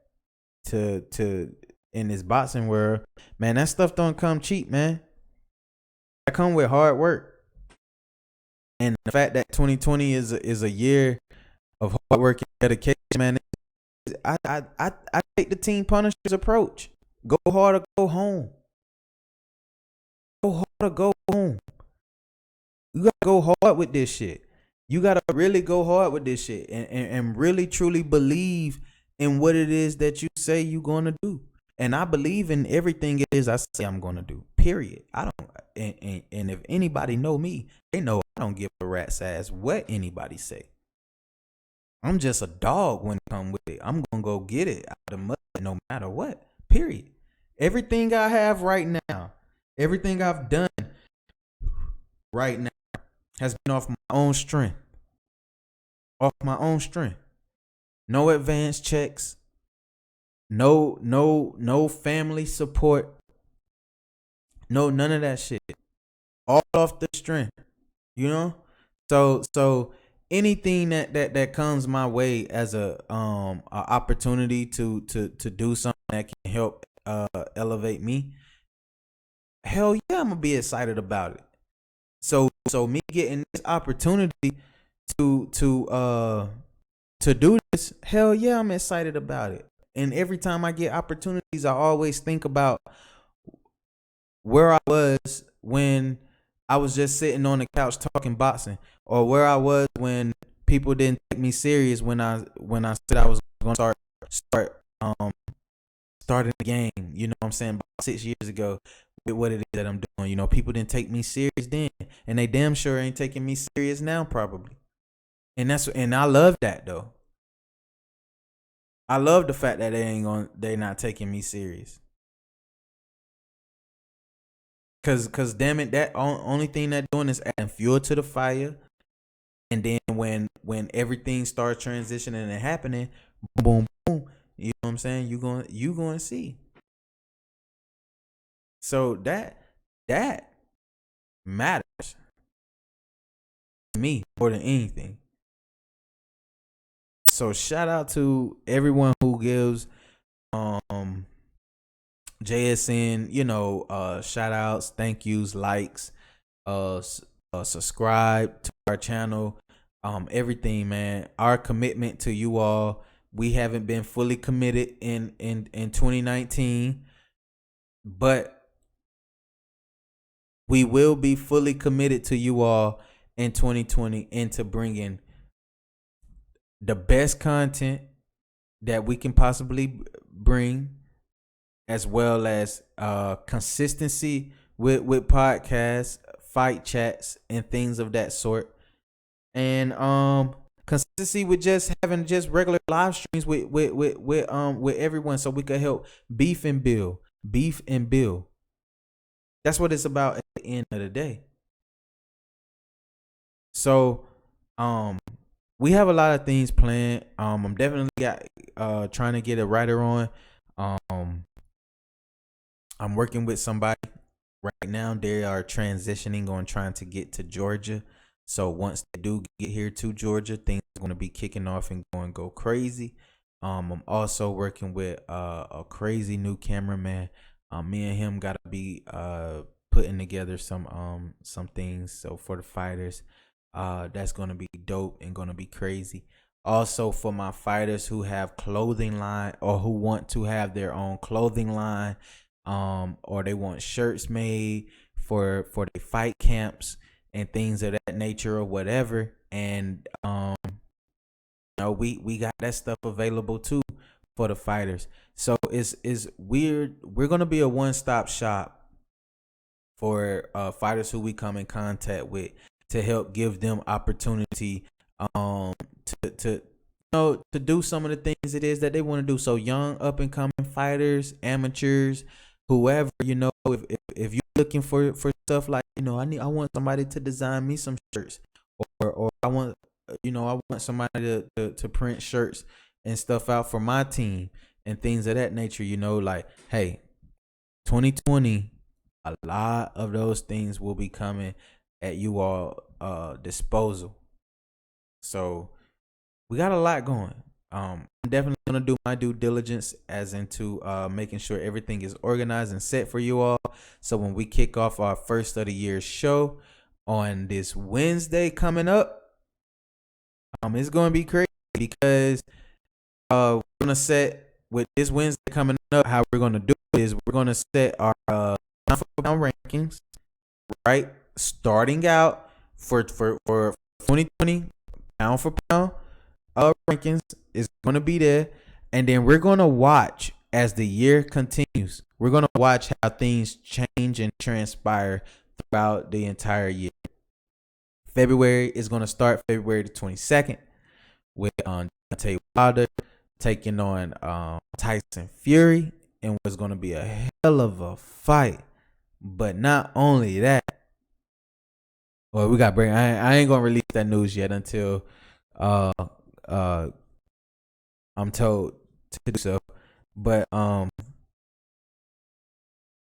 to in this boxing world, man, that stuff don't come cheap, man. That come with hard work. And the fact that 2020 is a year of hard work and dedication, man, I take the Team Punisher's approach. Go hard or go home. Go hard or go home. You gotta go hard with this shit. You gotta really go hard with this shit and really truly believe in what it is that you say you're gonna do. And I believe in everything it is I say I'm gonna do. Period. I don't. And if anybody know me, they know I don't give a rat's ass what anybody say. I'm just a dog when it come with it. I'm gonna go get it out of the mud no matter what. Period. Everything I have right now, everything I've done right now has been off my own strength. Off my own strength. No advance checks. No family support. No, none of that shit. All off the strength. So anything that comes my way as a opportunity to do something that can help elevate me, hell yeah, I'm gonna be excited about it. So me getting this opportunity to do this, hell yeah, I'm excited about it. And every time I get opportunities, I always think about where I was when I was just sitting on the couch talking boxing, or where I was when people didn't take me serious when I said I was going to starting the game. You know what I'm saying? About 6 years ago, with what it is that I'm doing. People didn't take me serious then, and they damn sure ain't taking me serious now, probably. And I love that though. I love the fact that they're not taking me serious. Cause damn it, that only thing they're doing is adding fuel to the fire. And then when everything starts transitioning and happening, boom, boom, you know what I'm saying? You going to see. So that matters to me more than anything. So shout out to everyone who gives JSN, shout outs, thank yous, likes, subscribe to our channel, everything, man. Our commitment to you all. We haven't been fully committed in 2019, but we will be fully committed to you all in 2020 into bringing the best content that we can possibly bring, as well as consistency with podcasts, fight chats, and things of that sort. And consistency with just having just regular live streams with everyone, so we could help beef and build. That's what it's about at the end of the day. So we have a lot of things planned. I'm definitely trying to get a writer on. I'm working with somebody right now. They are transitioning on trying to get to Georgia. So once they do get here to Georgia, things are going to be kicking off and go crazy. I'm also working with a crazy new cameraman. Me and him got to be putting together some things. So for the fighters, that's going to be dope and going to be crazy. Also for my fighters who have clothing line or who want to have their own clothing line, or they want shirts made for their fight camps and things of that nature or whatever. And we got that stuff available too for the fighters. So it's weird. We're gonna be a one-stop shop for fighters who we come in contact with to help give them opportunity to to do some of the things it is that they want to do. So young, up and coming fighters, amateurs, whoever, if you're looking for stuff like, I want somebody to design me some shirts, or I want, I want somebody to print shirts and stuff out for my team and things of that nature, like, hey, 2020, a lot of those things will be coming at you all disposal. So we got a lot going. I'm definitely gonna do my due diligence as into making sure everything is organized and set for you all. So when we kick off our first of the year show on this Wednesday coming up, it's gonna be crazy because we're gonna set with this Wednesday coming up. How we're gonna do it is we're gonna set our pound for pound rankings, right? Starting out for 2020 pound for pound rankings is going to be there, and then we're going to watch as the year continues. We're going to watch how things change and transpire throughout the entire year. February is going to start February the 22nd with Deontay Wilder taking on Tyson Fury, and what's going to be a hell of a fight. But not only that, well, we got to bring. I ain't gonna release that news yet until I'm told to do so. But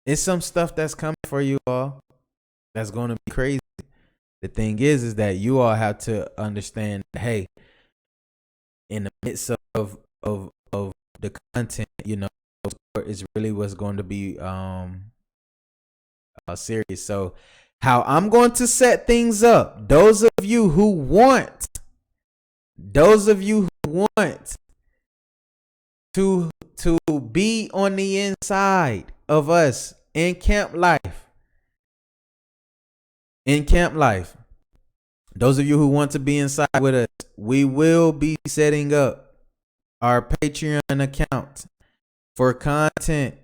it's some stuff that's coming for you all that's gonna be crazy. The thing is that you all have to understand, hey, in the midst of the content, is really what's going to be serious. So how I'm going to set things up, those of you who want to be on the inside of us in camp life, those of you who want to be inside with us, we will be setting up our Patreon account for content,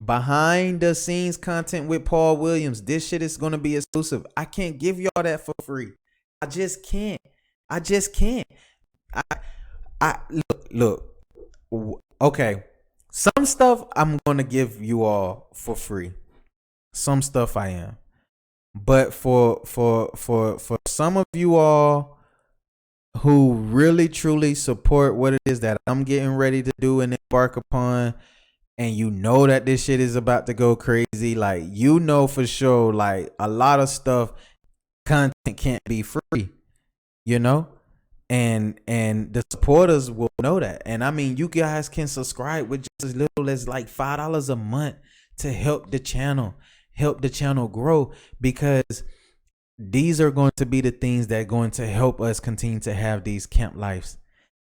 behind the scenes content with Paul Williams. This shit is going to be exclusive. I can't give y'all that for free. I just can't. Look. Okay. Some stuff I'm going to give you all for free. Some stuff I am. But for some of you all who really truly support what it is that I'm getting ready to do and embark upon, and that this shit is about to go crazy, like, for sure, like, a lot of stuff, content can't be free, and the supporters will know that. And I mean, you guys can subscribe with just as little as like $5 a month to help the channel grow, because these are going to be the things that are going to help us continue to have these camp lives.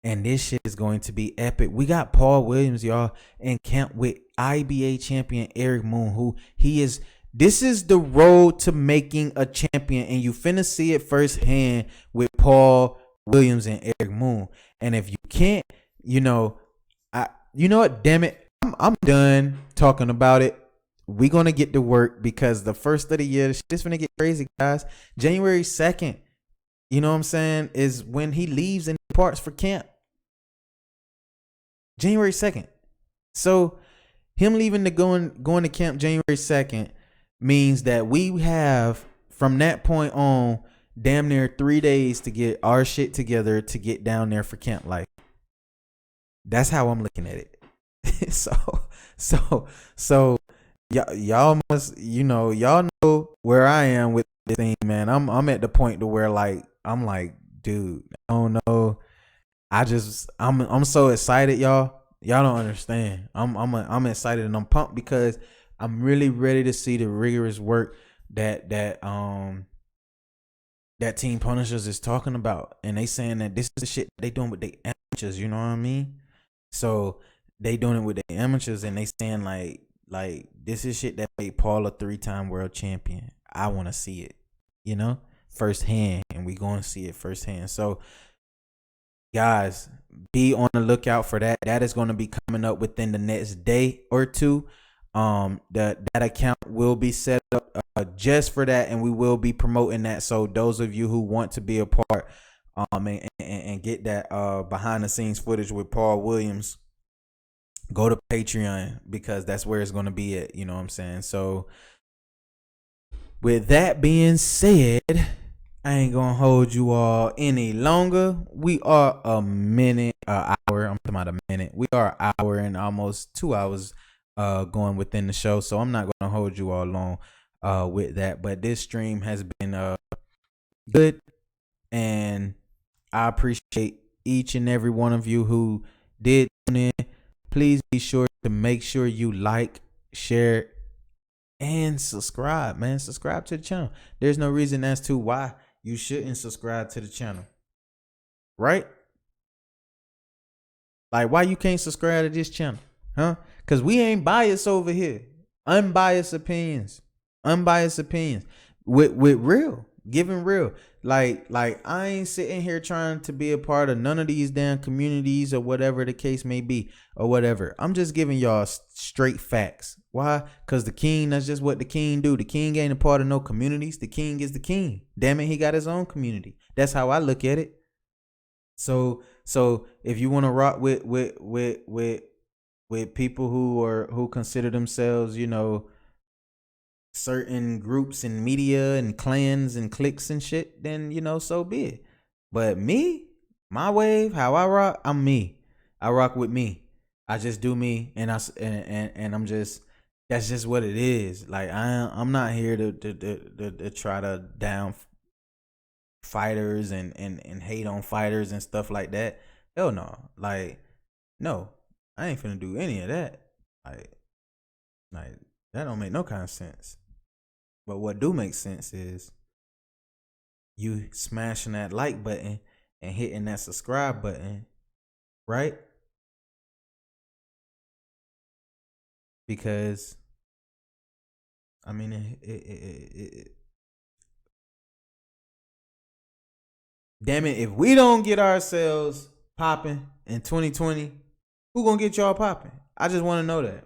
And this shit is going to be epic. We got Paul Williams, y'all, in camp with IBA champion Eric Moon, this is the road to making a champion. And you finna see it firsthand with Paul Williams and Eric Moon. And if you can't, what, damn it, I'm done talking about it. We're going to get to work, because the first of the year, this shit's finna get crazy, guys. January 2nd, is when he leaves and departs for camp. January 2nd. So him leaving to going to camp January 2nd means that we have, from that point on, damn near 3 days to get our shit together to get down there for camp life. That's how I'm looking at it. So y'all must, y'all know where I am with this thing, man. I'm at the point to where, like, I'm like, dude, I don't know. I'm so excited, y'all. Y'all don't understand. I'm excited and I'm pumped, because I'm really ready to see the rigorous work that Team Punishers is talking about. And they saying that this is the shit they doing with the amateurs, you know what I mean? So they doing it with the amateurs, and they saying like this is shit that made Paul a 3-time world champion. I want to see it, firsthand, and we going to see it firsthand. So guys, be on the lookout for that. That is going to be coming up within the next day or two. That account will be set up just for that, and we will be promoting that. So those of you who want to be a part and get that behind the scenes footage with Paul Williams, go to Patreon, because that's where it's going to be at. You know what I'm saying? So with that being said, I ain't gonna hold you all any longer. We are an hour. I'm talking about a minute. We are an hour and almost 2 hours going within the show. So I'm not gonna hold you all long with that. But this stream has been good, and I appreciate each and every one of you who did tune in. Please be sure to make sure you like, share, and subscribe, man. Subscribe to the channel. There's no reason as to why you shouldn't subscribe to the channel, right? Like, why you can't subscribe to this channel, huh? Because we ain't biased over here. Unbiased opinions with real, giving real. Like I ain't sitting here trying to be a part of none of these damn communities or whatever the case may be or whatever. I'm just giving y'all straight facts. Why? Because the king, that's just what the king do. The king ain't a part of no communities. The king is the king. Damn it, he got his own community. That's how I look at it. So if you want to rock with people who consider themselves, you know, certain groups and media and clans and cliques and shit, then, you know, so be it. But me, my wave, how I rock, I'm me. I rock with me. I just do me, and I'm just, that's just what it is. Like, I'm not here to try to down fighters and hate on fighters and stuff like that. Hell no. Like, no, I ain't finna do any of that. Like that don't make no kind of sense. But what do make sense is you smashing that like button and hitting that subscribe button, right? Because I mean, damn it, if we don't get ourselves popping in 2020, who gonna get y'all popping? I just want to know that.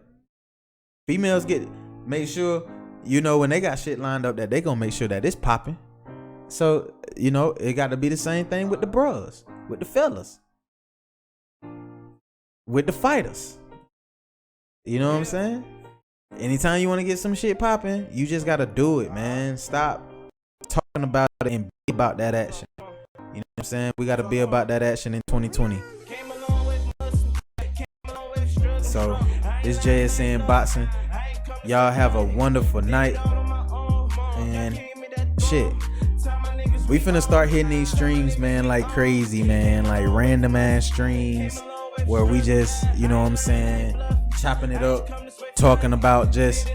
Females make sure, you know, when they got shit lined up, that they gonna make sure that it's popping. So, you know, it got to be the same thing with the bros, with the fellas, with the fighters. You know what I'm saying? Anytime you want to get some shit popping, you just got to do it, man. Stop talking about it and be about that action. You know what I'm saying? We got to be about that action in 2020. So, it's JSN Boxing. Y'all have a wonderful night. And shit, we finna start hitting these streams, man, like crazy, man. Like random ass streams where we just, you know what I'm saying, chopping it up, talking about just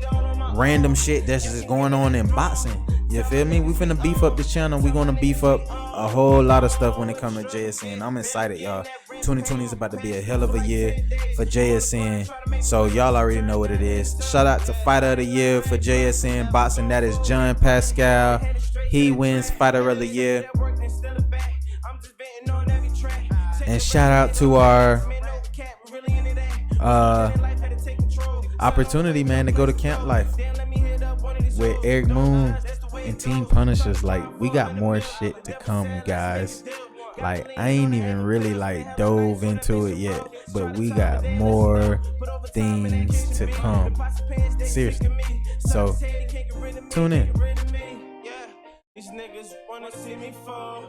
random shit that's just going on in boxing. You feel me? We finna beef up the channel. We gonna beef up a whole lot of stuff when it comes to JSN. I'm excited, y'all. 2020 is about to be a hell of a year for JSN. So y'all already know what it is. Shout out to Fighter of the Year for JSN Boxing. That is John Pascal. He wins Fighter of the Year. And shout out to our opportunity, man, to go to Camp Life with Eric Moon and Team Punishers. Like, we got more shit to come, guys. Like, I ain't even really like dove into it yet, but we got more things to come. Seriously. So tune in. These niggas wanna see me fall.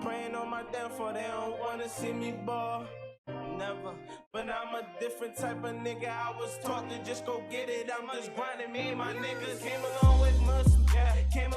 Praying on my downfall, they don't wanna see me ball. Never, but I'm a different type of nigga. I was taught to just go get it. I'm just grinding. Me and my niggas came along with muscle. Came